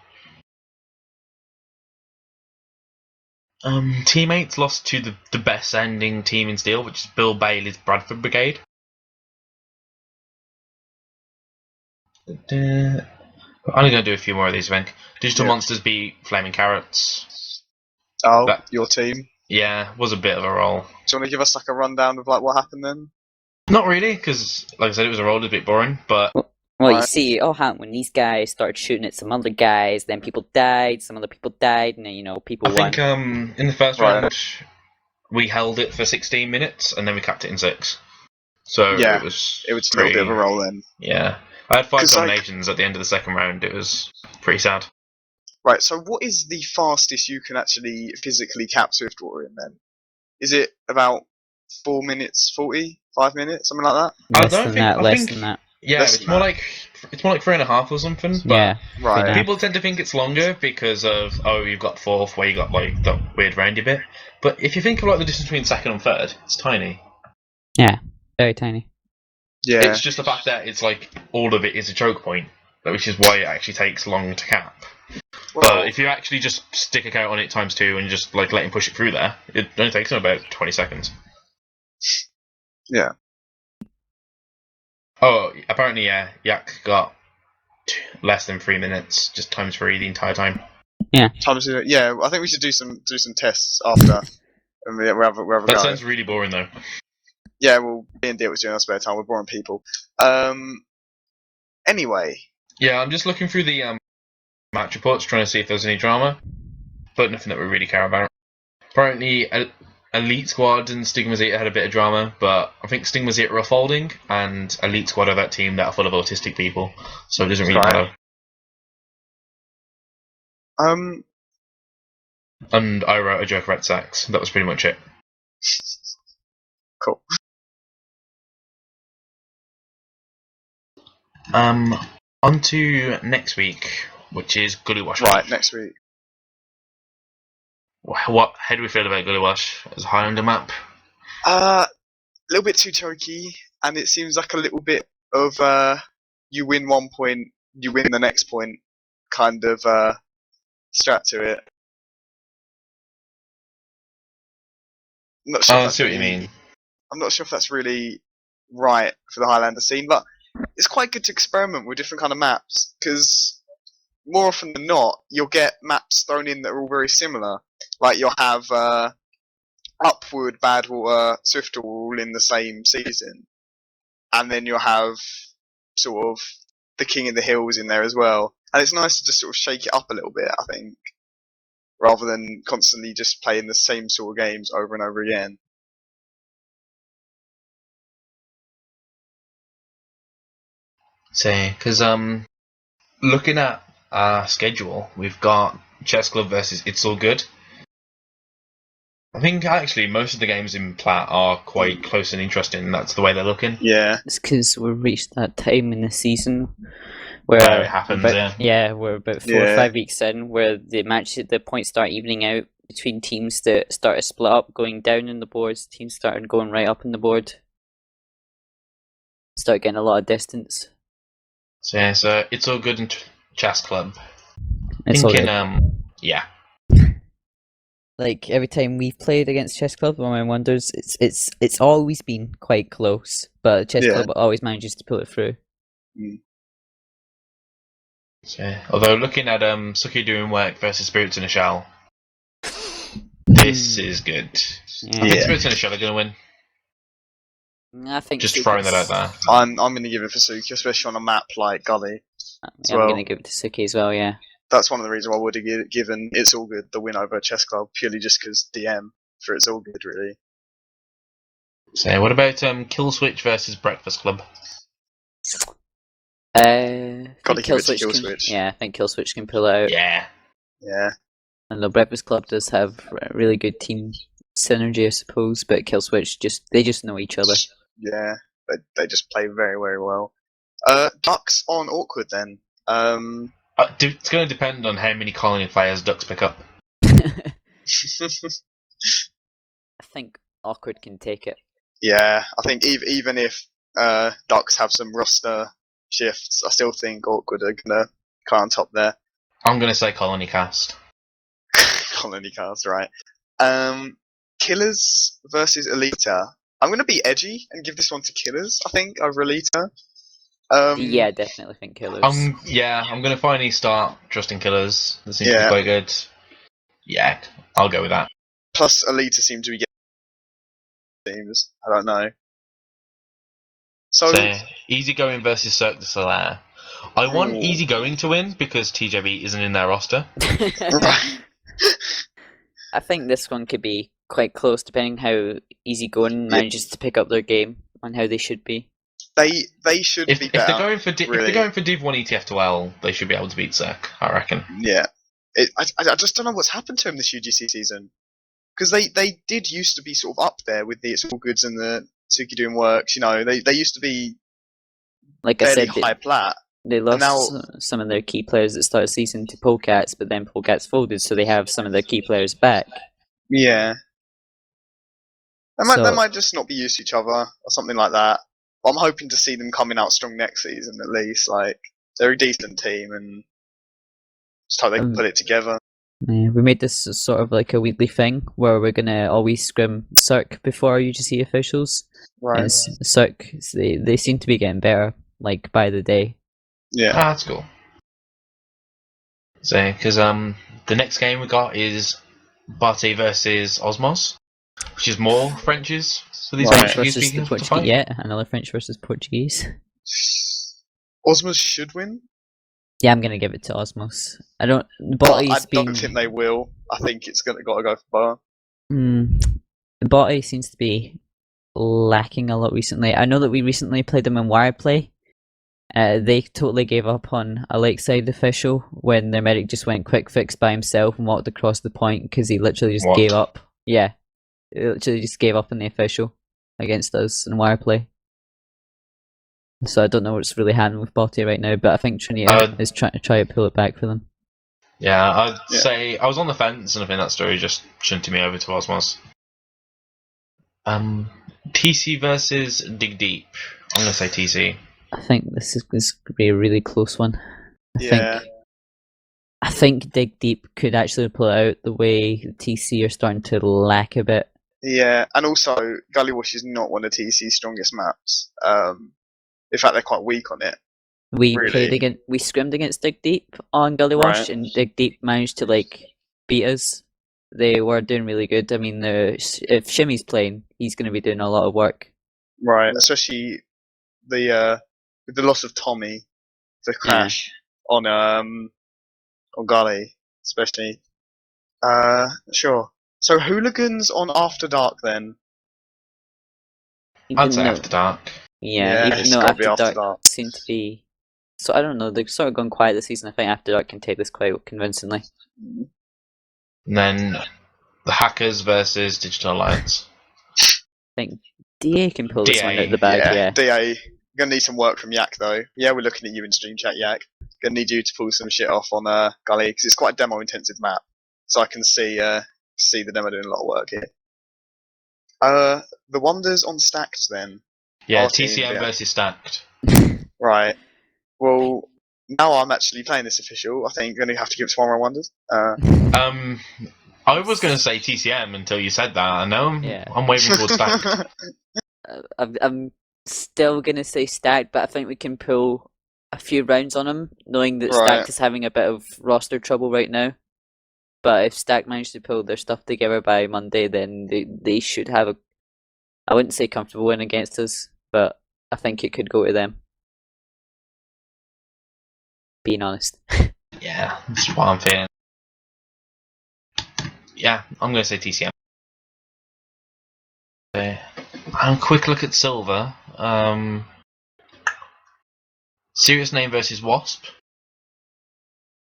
Teammates lost to the best ending team in Steel, which is Bill Bailey's Bradford Brigade. I'm only going to do a few more of these, I think. Digital Monsters beat Flaming Carrots. Oh, your team? Yeah, was a bit of a roll. Do you want to give us like a rundown of like what happened then? Not really, because like I said, it was a roll, it was a bit boring, but... Well, you see, it all happened when these guys started shooting at some other guys, then people died, some other people died, and then, you know, people won. I think in the first round, we held it for 16 minutes, and then we capped it in 6. So it was a little bit of a roll then. Yeah. I had 5 dominations at the end of the second round. It was pretty sad. Right, so what is the fastest you can actually physically cap Swiftwater in then? Is it about 4 minutes 40? 5 minutes? Something like that? Less than that. Yeah, it's more like 3.5 or something. But yeah, right. People tend to think it's longer because of you've got 4th where you got like the weird roundy bit. But if you think of like the distance between 2nd and 3rd, it's tiny. Yeah, very tiny. Yeah. It's just the fact that it's like all of it is a choke point, which is why it actually takes long to cap. Well, but if you actually just stick a count on it times 2 and just like let him push it through there, it only takes him about 20 seconds. Yeah. Oh, apparently, yeah, Yak got less than 3 minutes, just times 3 the entire time. Yeah. Yeah, I think we should do some tests after. And we have that sounds really boring though. Yeah, well, me and Deal was doing our spare time. We're boring people. Anyway. Yeah, I'm just looking through the match reports, trying to see if there's any drama, but nothing that we really care about. Apparently, Elite Squad and Stigma Zeta had a bit of drama, but I think Stigma Zeta are folding, and Elite Squad are that team that are full of autistic people, so it doesn't really matter. And I wrote a joke about sex. That was pretty much it. Cool. On to next week, which is Gully Wash. Right, next week. How do we feel about Gully Wash as a Highlander map? A little bit too chokey, and it seems like a little bit of you win 1 point, you win the next point kind of strat to it. I'm not sure I see what you mean. I'm not sure if that's really right for the Highlander scene, but it's quite good to experiment with different kind of maps, because more often than not, you'll get maps thrown in that are all very similar. Like you'll have Upward, Badwater, Swiftwater all in the same season, and then you'll have sort of the King of the Hills in there as well. And it's nice to just sort of shake it up a little bit, I think, rather than constantly just playing the same sort of games over and over again. Say, because looking at our schedule, we've got Chess Club versus It's All Good. I think actually most of the games in Plat are quite close and interesting, and that's the way they're looking. Yeah. It's because we've reached that time in the season where it happens, we're about 4 or 5 weeks in, where the points start evening out between teams that start to split up, going down in the boards, teams started going right up in the board. Start getting a lot of distance. So yeah, so It's All Good in Chess Club. It's all good. Yeah. Like every time we've played against Chess Club, one of my wonders, it's always been quite close, but Chess Club always manages to pull it through. So, although looking at Suki Doing Work versus Spirits in a Shell, this is good. I think Spirits in a Shell are going to win. I think just throwing that out there. I'm going to give it for Suki, especially on a map like Gully. I'm going to give it to Suki as well, yeah. That's one of the reasons why I would have given It's All Good the win over Chess Club, purely just because DM for It's All Good, really. So, what about Kill Switch versus Breakfast Club? Gotta give it to Kill Switch. Yeah, I think Kill Switch can pull out. Yeah. And the Breakfast Club does have a really good team synergy, I suppose, but Kill Switch they just know each other. Yeah, they just play very, very well. Ducks on Awkward then. It's going to depend on how many colony players Ducks pick up. I think Awkward can take it. Yeah, I think even if Ducks have some roster shifts, I still think Awkward are gonna come on top there. I'm going to say colony cast. Colony cast, right? Killers versus Elita. I'm gonna be edgy and give this one to Killers. I think over Elita. Yeah, definitely think Killers. I'm going to finally start trusting Killers. They seem to be quite good. Yeah, I'll go with that. Plus, Elita seem to be getting teams. I don't know. So Easygoing versus Cirque du Soleil. I want Easygoing to win because TJB isn't in their roster. I think this one could be quite close, depending how Easygoing manages to pick up their game and how they should be. They should be better. If they're going for if they're going for Div 1 ETF to L, they should be able to beat Cirque, I reckon. Yeah, I just don't know what's happened to him this UGC season, because they did used to be sort of up there with the It's All Goods and the Suki Doing Works. You know, they used to be like I said, high plat. They lost some of their key players at the start of the season to Polecats, but then Polecats folded, so they have some of their key players back. Yeah. They might just not be used to each other, or something like that. But I'm hoping to see them coming out strong next season, at least. Like, they're a decent team, and just hope they can put it together. Yeah, we made this sort of like a weekly thing, where we're going to always scrim Cirque before our UGC officials. Right. And Cirque, they seem to be getting better, like, by the day. Yeah. That's cool. So, because the next game we got is Barty versus Osmos, which is more Frenches for these Portuguese speakers to fight. Yeah, another French versus Portuguese. Osmos should win. Yeah, I'm gonna give it to Osmos. I don't think they will. I think it's got to go for Bar. Barty seems to be lacking a lot recently. I know that we recently played them in wire play. They totally gave up on a Lakeside official when their medic just went quick fix by himself and walked across the point because he literally just gave up. Yeah, he literally just gave up on the official against us in wire play. So I don't know what's really happening with Botti right now, but I think Trinity is trying to pull it back for them. Yeah, I'd say I was on the fence, and I think that story just shunted me over to Osmos. TC versus Dig Deep. I'm gonna say TC. I think this could be a really close one. I think Dig Deep could actually pull it out the way TC are starting to lack a bit. Yeah, and also Gully Wash is not one of TC's strongest maps. In fact, they're quite weak on it. We scrimmed against Dig Deep on Gully Wash, and Dig Deep managed to beat us. They were doing really good. I mean, if Shimmy's playing, he's going to be doing a lot of work. Right, especially with the loss of Tommy, the crash on Gully, especially. Sure. So Hooligans on After Dark then? I'd say After Dark. Yeah, even though After Dark seemed to be... So I don't know, they've sort of gone quiet this season. I think After Dark can take this quite convincingly. And then the Hackers versus Digital Alliance. I think DA can pull this one out the bag, yeah. DA, gonna need some work from Yak though. Yeah, we're looking at you in stream chat, Yak. Gonna need you to pull some shit off on Gully, because it's quite a demo-intensive map. So I can see the demo doing a lot of work here. The Wonders on Stacked then. Yeah, TCM versus Stacked. Right. Well, now I'm actually playing this official. I think I'm going to have to give it to One Wonders. I was going to say TCM until you said that. I know I'm waving towards Stacked. I'm still going to say Stacked, but I think we can pull a few rounds on him, knowing that Stacked is having a bit of roster trouble right now. But if Stack managed to pull their stuff together by Monday, then they should have a, I wouldn't say comfortable win against us, but I think it could go to them. Being honest. Yeah, that's what I'm feeling. Yeah, I'm going to say TCM. And a quick look at Silver. Serious Name versus Wasp.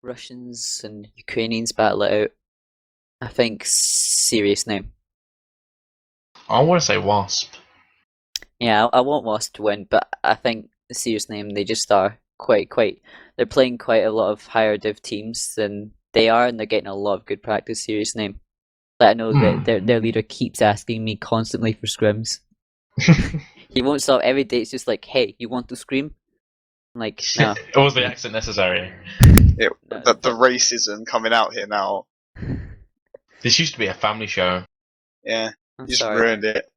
Russians and Ukrainians battle it out. I think Serious Name. I want to say Wasp. Yeah, I want Wasp to win, but I think the Serious Name, they just are quite. they're playing quite a lot of higher div teams than they are, and they're getting a lot of good practice. Serious name. But I know that their leader keeps asking me constantly for scrims. He won't stop every day. It's just like, hey, you want to scream? I'm like, no. Was the accent necessary? The racism coming out here now. This used to be a family show. Yeah, I'm you just sorry. ruined it.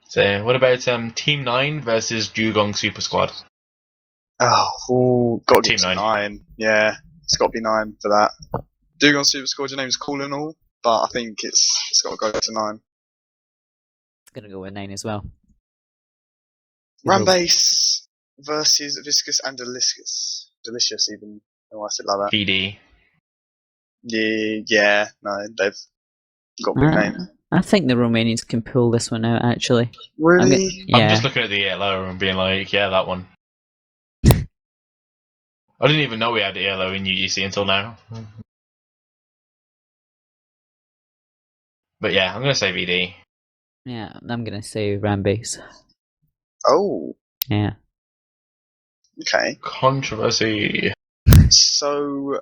So, what about Team 9 versus Dugong Super Squad? Oh, got to Team get to 9. 9. Yeah, it's got to be 9 for that. Dugong Super Squad, your name's cool and all, but I think it's got to go to 9. It's gonna go with 9 as well. Rambase versus Viscous and Delicious. Delicious, even though I said like that. VD. Yeah, no, they've got a big name. I think the Romanians can pull this one out, actually. Really? Yeah. I'm just looking at the ELO and being like, yeah, that one. I didn't even know we had ELO in UGC until now. But yeah, I'm going to say VD. Yeah, I'm gonna say Rambase. Oh, Yeah. okay. Controversy. So,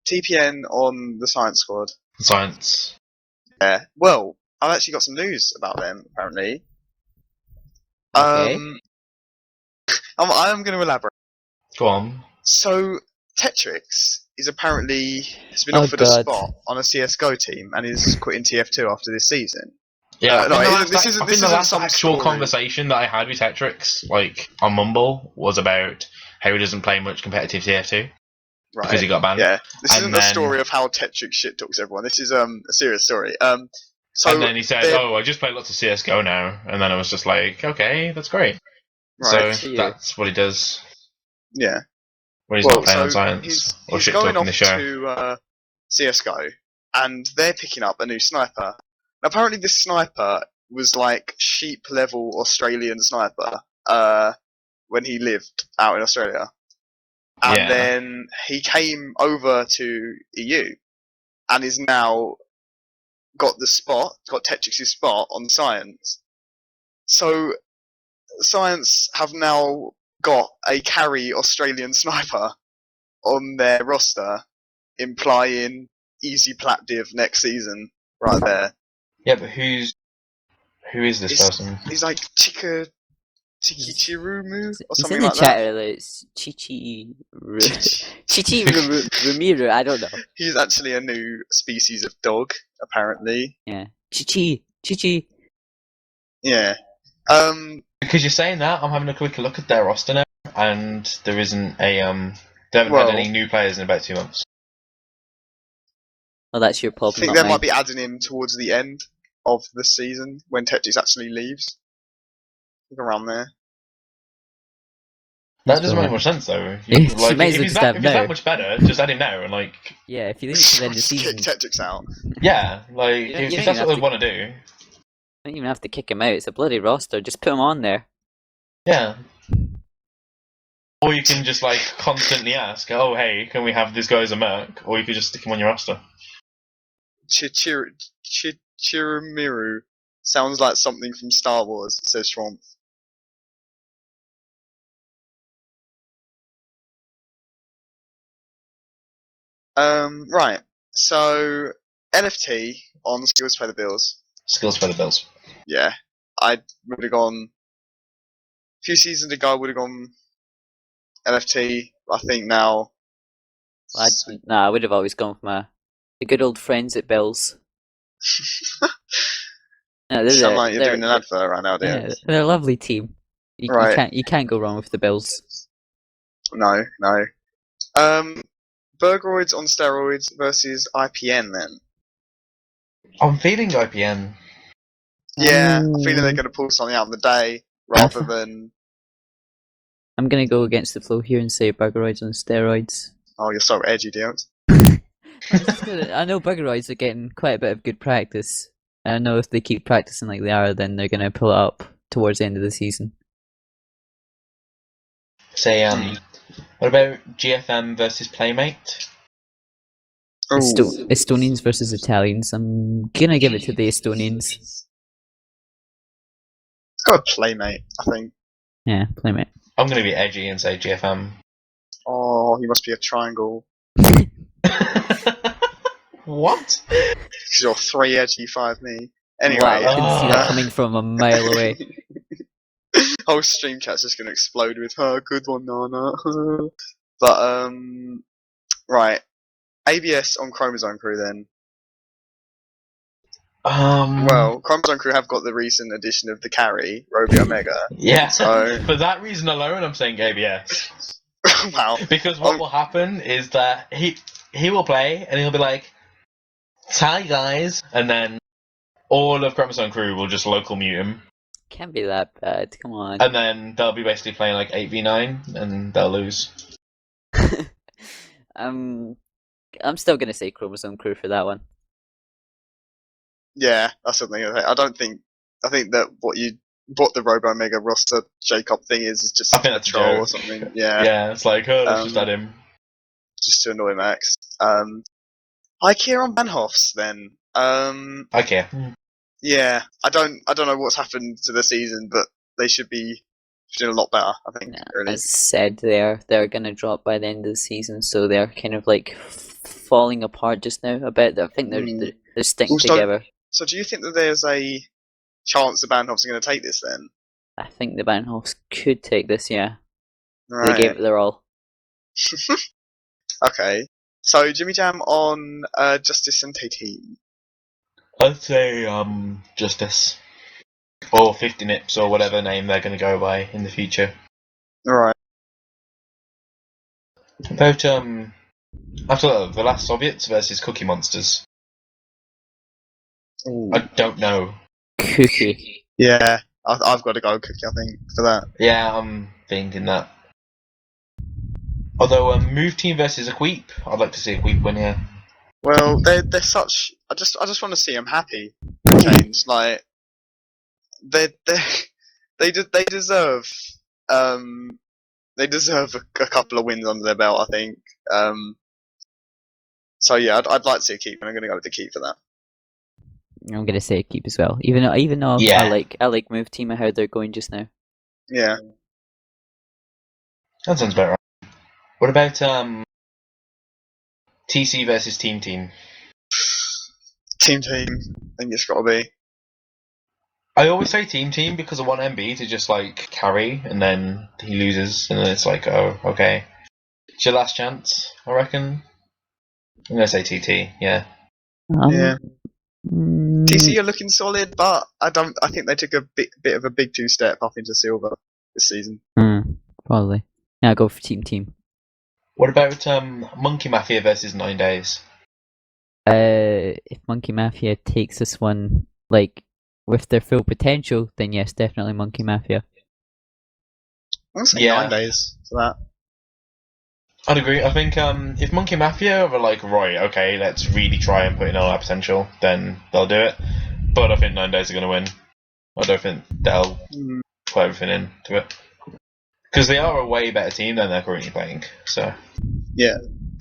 TPN on the Science Squad. Science. Yeah. Well, I've actually got some news about them, apparently. Okay. I'm going to elaborate. Go on. So, Tetrix has been Oh, offered a God. spot on a CSGO team and is quitting TF2 after this season. Yeah, This the isn't last some actual story. conversation that I had with Tetrix, like on Mumble, was about how he doesn't play much competitive TF2 Right. because he got banned. Yeah, this And isn't then- a story of how Tetrix shit talks everyone. This is a serious story. So and then he said, "Oh, I just play lots of CS:GO now," and then I was just like, "Okay, that's great." right, So that's what he does yeah. when he's not playing on Science or he's shit going talking off the show. to CSGO, and they're picking up a new sniper. Now, apparently, this sniper was like sheep level Australian sniper when he lived out in Australia, and Yeah. then he came over to EU and is now got Tetrix's spot on Science. So Science have now got a carry Australian sniper on their roster, implying easy plat div next season, right there. Yeah, but who is this person? He's like Tikichirumu or He's something in the like chat that. earlier. It's Chichi Ramiro. I don't know. He's actually a new species of dog, apparently. Yeah. Chichi. Yeah. Because you're saying that, I'm having a quick look at their roster now, and there isn't a they haven't had any new players in about 2 months. Well, that's your I problem. think not they mine. might be adding him towards the end of the season when Tetrix actually leaves. I think around there. That doesn't make much sense though. You Like, might as if well he's just have that now. much better, just add him now and like. Yeah, if you leave it to the end of the Just season, kick Tetrix out. Yeah, like You don't if even that's what have they want to do. you don't even have to kick him out. It's a bloody roster. Just put him on there. Yeah. Or you can just like constantly ask, "Oh, hey, can we have this guy as a merc?" Or you could just stick him on your roster. Chirumiru sounds like something from Star Wars, says Schwamp. Right. So NFT on Skills Pay the Bills. Skills for the Bills. Yeah. I would have gone a few seasons ago I would have gone NFT. I think now I would have always gone for the good old friends at Bills. No, you sound like you're doing an advert right now, yeah, dear. they're a lovely team. Right. You can't go wrong with the Bills. No. Burgeroids on steroids versus IPN then. I'm feeling IPN. Yeah, I'm feeling they're going to pull something out on the day rather than. I'm gonna go against the flow here and say Burgeroids on steroids. Oh, you're so edgy, Dios. I know Burgeroids are getting quite a bit of good practice. I know if they keep practicing like they are, then they're gonna pull it up towards the end of the season. Say, what about GFM versus Playmate? Estonians versus Italians. I'm gonna give it to the Estonians. Let's go with Playmate, I think. Yeah, Playmate. I'm going to be edgy and say GFM. Oh, he must be a triangle. What? Because you're 3 edge, you 5 me. Anyway, Wow, I can see that Ah. coming from a mile away. whole stream chat's just gonna explode with her. Good one, Nana. But right, ABS on Chromosome Crew then. Well, Chromosome Crew have got the recent addition of the carry, Roby Omega. Yeah. So For that reason alone, I'm saying ABS. wow. Because what will happen is that he will play and he'll be like, "Hi guys," and then all of Chromosome Crew will just local mute him, Can't be that bad. Come on. and then they'll be basically playing like 8v9, and they'll lose. I'm still gonna say Chromosome Crew for that one. Yeah, that's something. I think that what the Robo Omega roster Jacob thing is just I think a that's a troll or joke. something. Yeah, Yeah, it's like, oh, let's just add him. just to annoy Max. Hi Kieran Banhoffs then. Okay. Yeah, I don't know what's happened to the season, but they should be doing a lot better. I think. Yeah, Really. as said, they're gonna drop by the end of the season, so they're kind of like falling apart just now a bit. I think they're sticking Also, together. So do you think that there's a chance the Banhoffs are going to take this then? I think the Bandhoffs could take this, yeah. Right. They gave it their all. Okay. So Jimmy Jam on Justice and TT. I'd say Justice. Or 50 Nips, or whatever name they're going to go by in the future. Alright. About after the last Soviets versus Cookie Monsters. Ooh. I don't know. Cookie. Yeah, I've got to go Cookie, I think, for that. Yeah, I'm thinking that. Although Move Team versus Equip, I'd like to see Equip win here. Well, they're such. I just want to see them happy. Change like they deserve a couple of wins under their belt. I think. So yeah, I'd like to see a keep, and I'm going to go with the keep for that. I'm gonna say keep as well. Even though Yeah. I like Move Team and how they're going just now. Yeah. That sounds about right. What about TC versus Team? Team. I think it's got to be. I always say Team because I want MB to just like carry and then he loses and then it's like, oh, okay. It's your last chance, I reckon. I'm gonna say TT, yeah. Yeah. TC are looking solid, but I think they took a bit of a big 2-step up into silver this season. Probably. Yeah, I'll go for Team. What about Monkey Mafia versus 9 Days? If Monkey Mafia takes this one like with their full potential, then yes, definitely Monkey Mafia. I'll say 9 days for that. I'd agree. I think if Monkey Mafia are like, right, okay, let's really try and put in all our potential, then they'll do it. But I think 9 Days are going to win. I don't think they'll put everything into it. Because they are a way better team than they're currently playing. So yeah,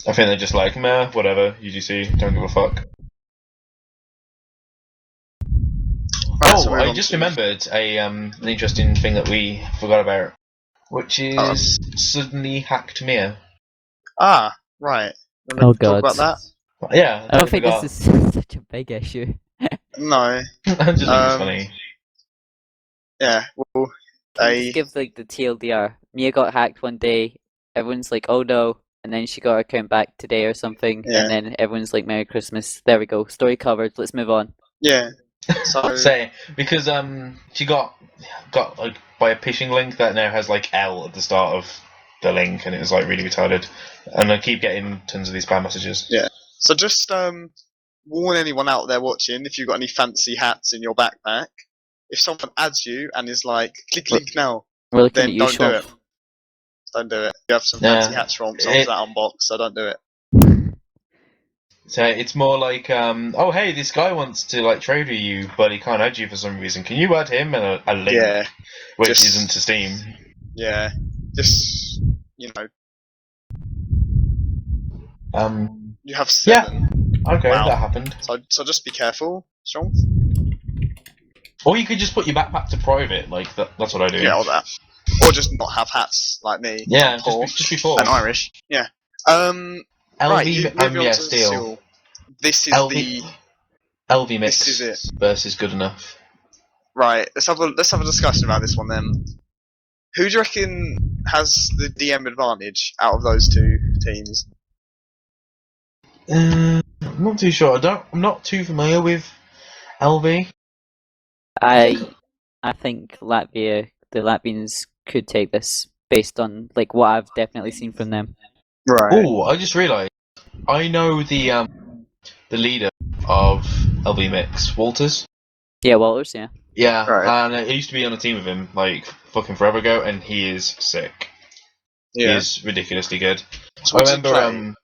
I think they're just like, meh, whatever, UGC, don't give a fuck. Right, so I just remembered an interesting thing that we forgot about, which is suddenly hacked Mia. Ah, right. Oh god. Talk about that? Yeah. I don't think this is such a big issue. No. I just think it's funny. Yeah, well, Just give like the TLDR. Mia got hacked one day. Everyone's like, "Oh no!" And then she got her account back today or something. Yeah. And then everyone's like, "Merry Christmas." There we go. Story covered. Let's move on. Yeah. So I'd say because she got like by a phishing link that now has like L at the start of the link, and it was like really retarded. And I keep getting tons of these spam messages. Yeah. So just warn anyone out there watching, if you've got any fancy hats in your backpack, if someone adds you and is like, click link now, We're looking then at you, don't do Sean. it. Don't do it. You have some fancy hats from someone's that unboxed, so don't do it. So it's more like, oh hey, this guy wants to like trade with you, but he can't add you for some reason. Can you add him and a link, which isn't to Steam? Yeah, just you have 7. Yeah, okay, that happened. So just be careful, Sean. Or you could just put your backpack to private, like that's what I do. Yeah, all that. or just not have hats like me. Yeah, poor, just be poor. and Irish. Yeah. Right. Moving on to Steel. This is LV mix This is it. versus good enough. Right. Let's have a discussion about this one then. Who do you reckon has the DM advantage out of those two teams? I'm not too sure. I'm not too familiar with LV. I think the Latvians could take this based on like what I've definitely seen from them. Right. Oh, I just realised I know the leader of LV Mix, Walters. Yeah, Walters. Yeah. Yeah, Right. and I used to be on a team with him like fucking forever ago, and he is sick. Yeah. He is ridiculously good. So I what did you remember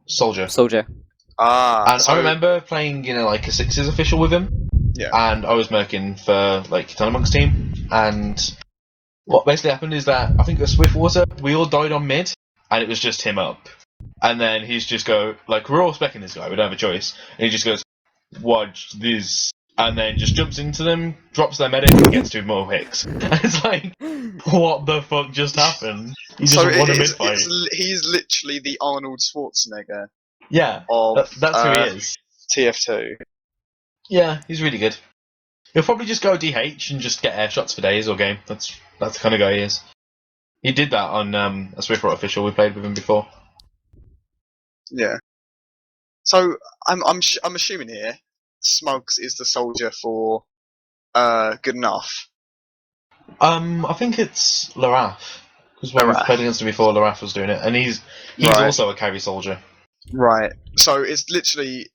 Soldier. And I remember playing, like a Sixers official with him. Yeah. And I was merking for like Monk's team. And what basically happened is that I think at Swiftwater we all died on mid, and it was just him up. And then he's just go like, we're all specking this guy, we don't have a choice. And he just goes, watch this, and then just jumps into them, drops their medic, and gets 2 more hits. And it's like, what the fuck just happened? He just won a mid fight. He's literally the Arnold Schwarzenegger. Yeah, that's who he is. TF2. Yeah, he's really good. He'll probably just go DH and just get air shots for days or game. That's the kind of guy he is. He did that on a Swift official. We played with him before. Yeah. So I'm assuming here, Smugs is the soldier for good enough. I think it's Laraf, because when we've played against him before, Laraf was doing it, and he's also a carry soldier. Right. So it's literally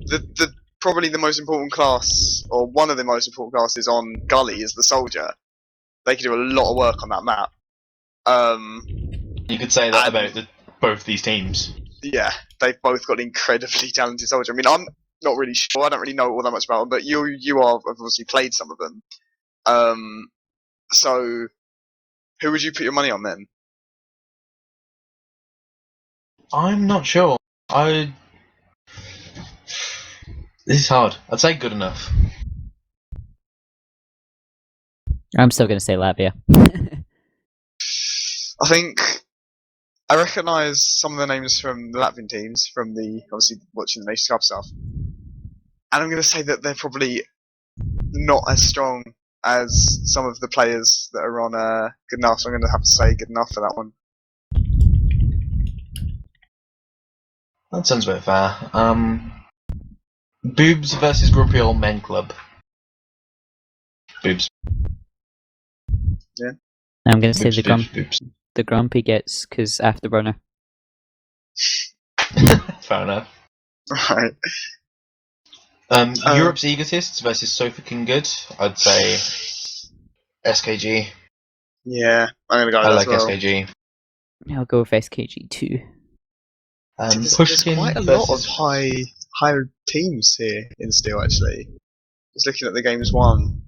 the probably the most important class, or one of the most important classes on Gully is the soldier. They can do a lot of work on that map. You could say that about both these teams. Yeah, they've both got incredibly talented soldiers. I mean, I'm not really sure. I don't really know all that much about them, but you have obviously played some of them. So who would you put your money on then? I'm not sure. This is hard. I'd say good enough. I'm still going to say Latvia. I think I recognise some of the names from the Latvian teams from the obviously watching the Nations Cup stuff, and I'm going to say that they're probably not as strong as some of the players that are on good enough. So I'm going to have to say good enough for that one. That sounds a bit fair. Boobs versus Grumpy Old Men Club. Boobs. Yeah. I'm going to say Boobs. the Grumpy gets, because Afterburner. Fair enough. Right. Europe's Egotists versus Sofa King Good. I'd say SKG. Yeah, I'm going to go with I that like as well. SKG. I'll go with SKG too. There's Pushkin quite a lot of higher teams here in Steel, actually. Just looking at the games won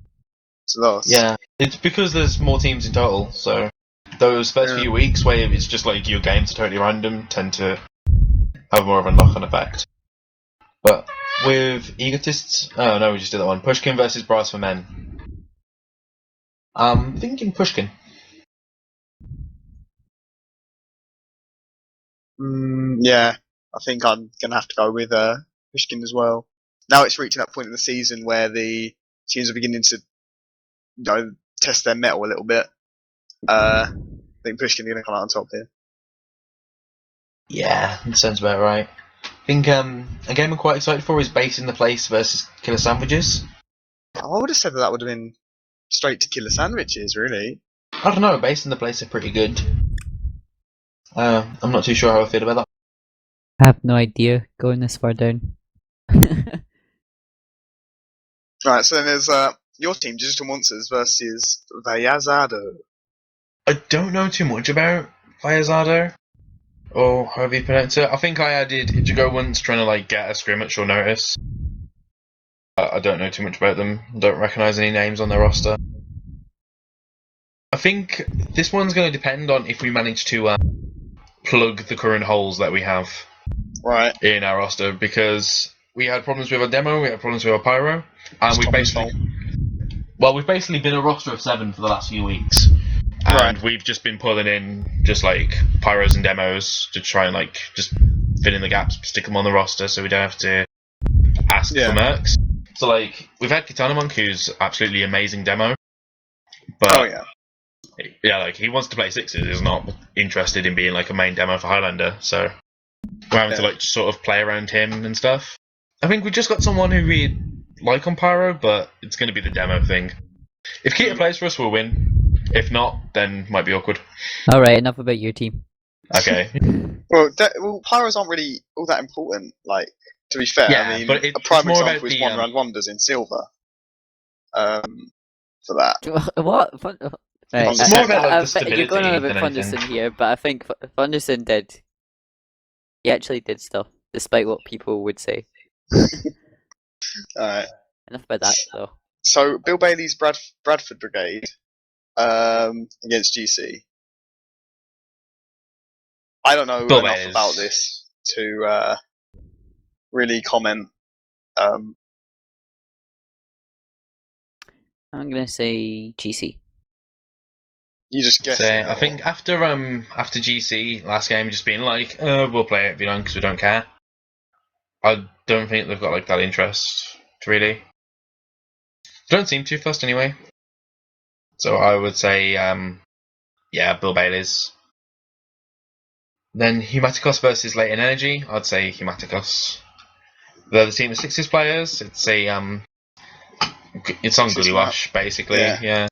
to lost. Yeah, it's because there's more teams in total, so those first few weeks where it's just like your games are totally random tend to have more of a knock-on effect. But with Egotists, oh no, we just did that one. Pushkin versus Brass for Men. I'm thinking Pushkin. Yeah, I think I'm going to have to go with Pushkin as well. Now it's reaching that point in the season where the teams are beginning to test their mettle a little bit. I think Pushkin is going to come out on top here. Yeah, that sounds about right. I think a game I'm quite excited for is Base in the Place versus Killer Sandwiches. I would have said that would have been straight to Killer Sandwiches, really. I don't know, Base in the Place are pretty good. I'm not too sure how I feel about that. I have no idea going this far down. Right, so then there's your team, Digital Monsters versus Vayazado. I don't know too much about Vayazado, or however you pronounce it. I think I added Ichigo once trying to like get a scrim at short notice. I don't know too much about them. Don't recognise any names on their roster. I think this one's going to depend on if we manage to plug the current holes that we have in our roster, because we had problems with our demo, we had problems with our pyro, and we've basically been a roster of 7 for the last few weeks. And And we've just been pulling in just like pyros and demos to try and like just fill in the gaps, stick them on the roster so we don't have to ask for mercs. So like we've had Kitana Monk, who's absolutely amazing demo, but like he wants to play sixes, is not interested in being like a main demo for Highlander. So we're having to like sort of play around him and stuff. I think we just got someone who we like on pyro, but it's going to be the demo thing. If Kita plays for us, we'll win. If not, then might be awkward. All right, enough about your team. Okay. well, pyros aren't really all that important. Like, to be fair, I mean, but a prime more example is one round wonders in silver. For that. What? Right, it's more about like, the stability. You're going on about Funderson here, but I think Funderson did. He actually did stuff, despite what people would say. Alright. Enough about that, though. So, Bill Bailey's Bradford Brigade against GC. I don't know enough about this to really comment. I'm gonna say GC. You just guess. I think after GC last game just being like, we'll play it because we don't care. I don't think they've got like that interest really. They don't seem too fussed anyway. So I would say, Bill Bailey's. Then Humaticos versus Latent Energy. I'd say Humaticos. They're the team of sixes players. It's on Goody Wash basically. Yeah.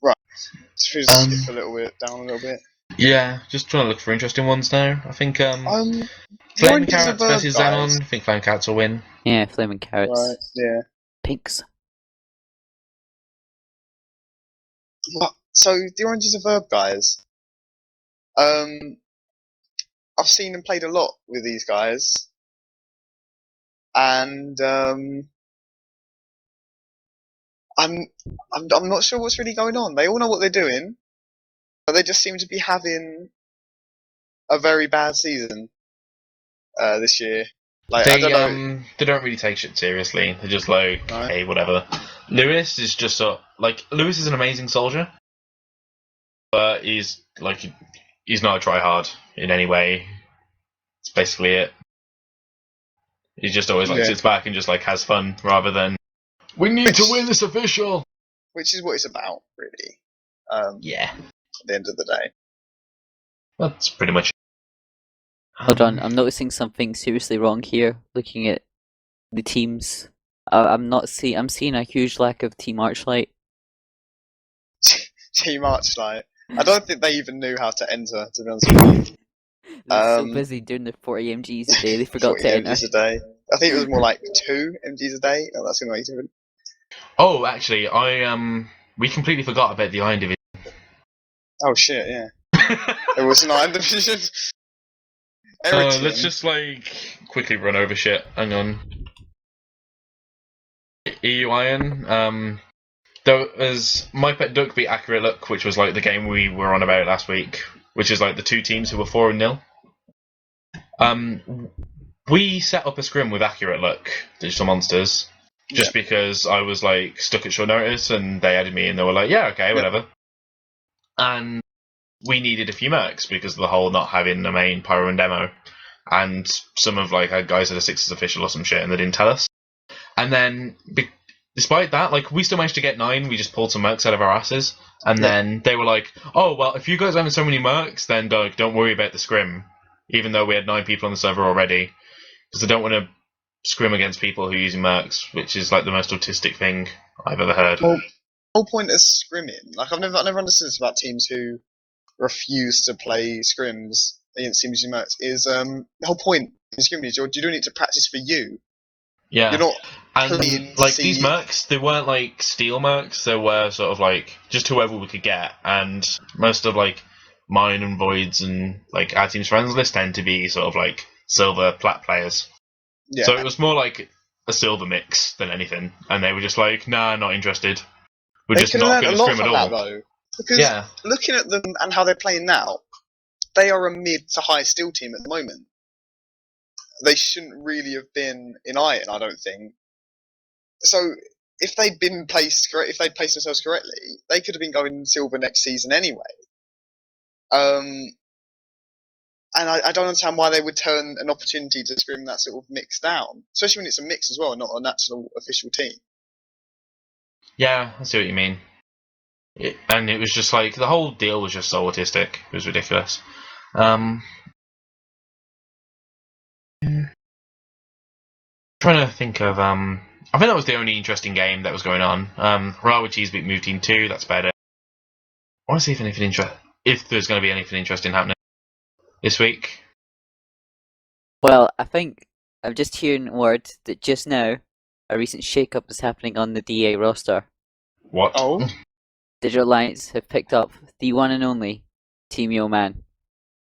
Right. Skip a little bit down a little bit. Yeah, just trying to look for interesting ones now. I think Flaming Carrots versus Xenon. I think Flaming Carrots will win. Yeah, Flaming Carrots. Right, yeah. Pinks. What? So the Orange is a Verb guys. I've seen them played a lot with these guys, and I'm not sure what's really going on. They all know what they're doing, but they just seem to be having a very bad season this year. Like, I don't know. They don't really take shit seriously. They're just like, hey, whatever. Lewis is just Lewis is an amazing soldier, but he's not a tryhard in any way. It's basically it. He just always sits back and just has fun rather than we need to win this official. Which is what it's about, really. At the end of the day. That's pretty much it. Hold on, I'm noticing something seriously wrong here. Looking at the teams, I'm seeing a huge lack of Team Archlight. Team Archlight. I don't think they even knew how to enter. To be honest with you, they're so busy doing the 40 MGs a day, they forgot to enter. MGs a day. I think it was more like 2 MGs a day. Oh, that's gonna make it different. Oh, actually, we completely forgot about the Iron Division. Oh shit! Yeah, it was an Iron Division. Let's just quickly run over shit. Hang on. EU Iron. There was My Pet Duck beat Accurate Look, which was the game we were on about last week, which is the two teams who were 4-0. We set up a scrim with Accurate Look, Digital Monsters, just because I was stuck at short notice, and they added me, and they were yeah, okay, whatever. And we needed a few mercs because of the whole not having a main pyro and demo, and some of our guys had a sixes official or some shit, and they didn't tell us. And then, despite that, we still managed to get 9. We just pulled some mercs out of our asses, and then they were "Oh well, if you guys are having so many mercs, then don't worry about the scrim." Even though we had 9 people on the server already, because I don't want to scrim against people who are using mercs, which is the most autistic thing I've ever heard. Well, the whole point of scrimming, I've never understood this about teams who refuse to play scrims against teams using mercs, is the whole point in scrimming is you're doing it to practice for you. Yeah. You're not playing these mercs, they weren't steel mercs, they were sort of just whoever we could get, and most of mine and Voids and our team's friends list tend to be sort of silver plat players. Yeah. So it was more a silver mix than anything, and they were just nah, not interested. We're just not going to scrim at all. Though, because looking at them and how they're playing now, they are a mid to high steel team at the moment. They shouldn't really have been in Iron, I don't think. So if they'd been placed correct, if they'd placed themselves correctly, they could have been going silver next season anyway. And I don't understand why they would turn an opportunity to scrim that sort of mix down, especially when it's a mix as well, not a national official team. Yeah, I see what you mean. And it was just like the whole deal was just so autistic. It was ridiculous. Trying to think of I think that was the only interesting game that was going on. Raw with Cheese beat Move Team 2. That's about it. I want to see if there's going to be anything interesting happening this week. Well, I think I'm just hearing word that just now a recent shake-up is happening on the DA roster. What? Oh. Digital Alliance have picked up the one and only Team Yo Man.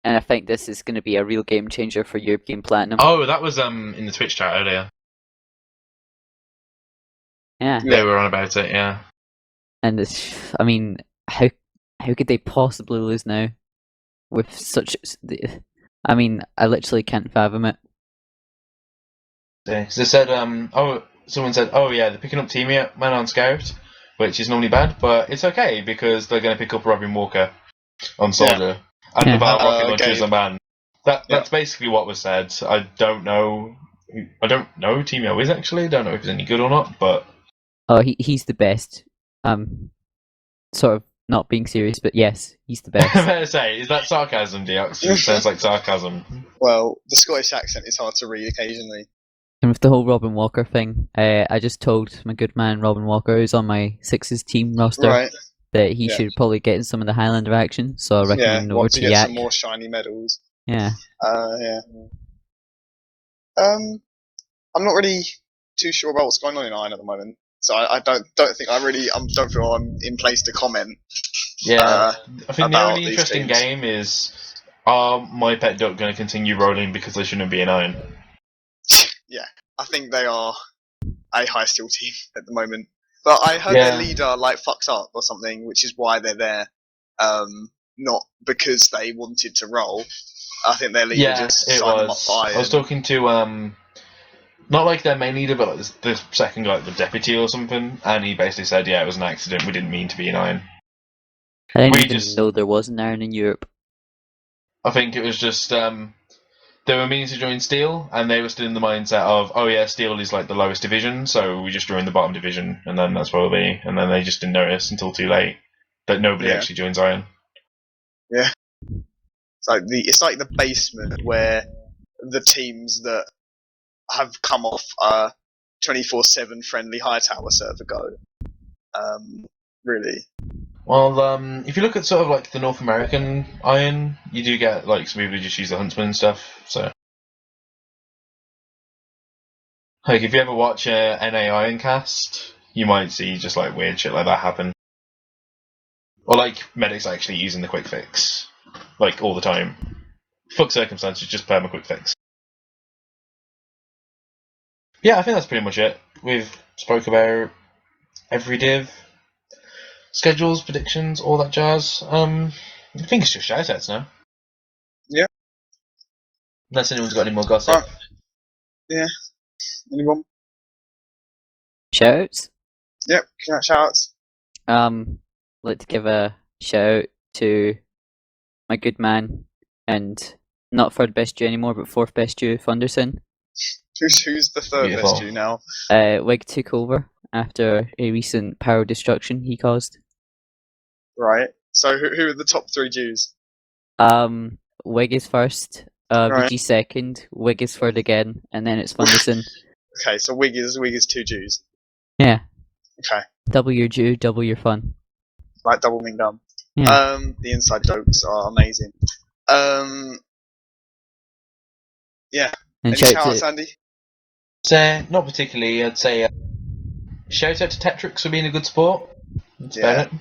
And I think this is going to be a real game changer for European Platinum. Oh, that was in the Twitch chat earlier. Yeah. They were on about it, yeah. And it's, I mean, how could they possibly lose now with such? I mean, I literally can't fathom it. They said, someone said, oh yeah, they're picking up Team Man on Scout, which is normally bad, but it's okay because they're going to pick up Robin Walker on Soldier and the Val Rocket Launchers on Man. That's basically what was said. I don't know who Team Yo is actually. Don't know if he's any good or not, but oh, he's the best. Sort of not being serious, but yes, he's the best. I better say, is that sarcasm, Diox? It sounds like sarcasm. Well, the Scottish accent is hard to read occasionally. And with the whole Robin Walker thing, I just told my good man Robin Walker, who's on my Sixes team roster, that he should probably get in some of the Highlander action. So I recommend over to get Yak. Some more shiny medals. Yeah. I'm not really too sure about what's going on in Iron at the moment, so I don't think don't feel I'm in place to comment. Yeah, I think the only these interesting teams. game is, are My Pet Duck going to continue rolling because they shouldn't be in Iron? Yeah, I think they are a high steel team at the moment. But I heard their leader fucks up or something, which is why they're there. Not because they wanted to roll. I think their leader just signed them up by I was talking to not like their main leader, but like the second guy, the deputy or something, and he basically said, yeah, it was an accident. We didn't mean to be in Iron. I didn't even know there was an Iron in Europe. I think it was just they were meaning to join Steel, and they were still in the mindset of, oh yeah, Steel is like the lowest division, so we just joined the bottom division, and then that's where we'll be. And then they just didn't notice until too late that nobody actually joins Iron. Yeah, it's like the basement where the teams that have come off 24/7 friendly Hightower server go. Really. Well, if you look at sort of like the North American Iron, you do get like some people who just use the Huntsman and stuff. So, like if you ever watch a NA Iron cast, you might see just like weird shit like that happen. Or like medics actually using the quick fix, like all the time. Fuck circumstances, just perma quick fix. Yeah, I think that's pretty much it. We've spoke about every div. Schedules, predictions, all that jazz. I think it's just shoutouts now. Yeah. Unless anyone's got any more gossip. Right. Yeah. Anyone? Shoutouts? Yep, shoutouts. I'd like to give a shout out to my good man, and not third best Jew anymore, but fourth best Jew, Thunderson. Who's the third best Jew now? Wig took over after a recent power destruction he caused. Right. So who are the top 3 Jews? Wig is first, VG second, Wig is third again, and then it's Thunderson. Okay, so Wig is 2 Jews. Yeah. Okay. Double your Jew, double your fun. Like double mean dumb. Yeah. The inside jokes are amazing. Yeah. And any shout-outs, Andy? Not particularly. I'd say shout out to Tetrix for being a good sport. That's about it.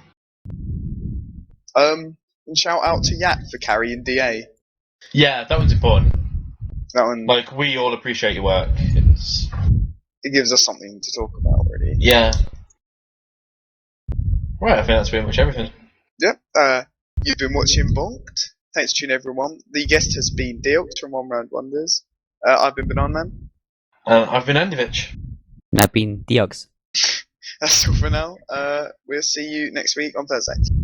And shout out to Yak for carrying DA. Yeah, that one's important. That one. Like, we all appreciate your work. It gives us something to talk about, really. Yeah. Right, I think that's pretty much everything. Yep. You've been watching Bonk'd. Thanks for tuning everyone. The guest has been Diox from One Round Wonders. I've been Banana Man. I've been andyvich. And I've been Diox. that's all for now. We'll see you next week on Thursday.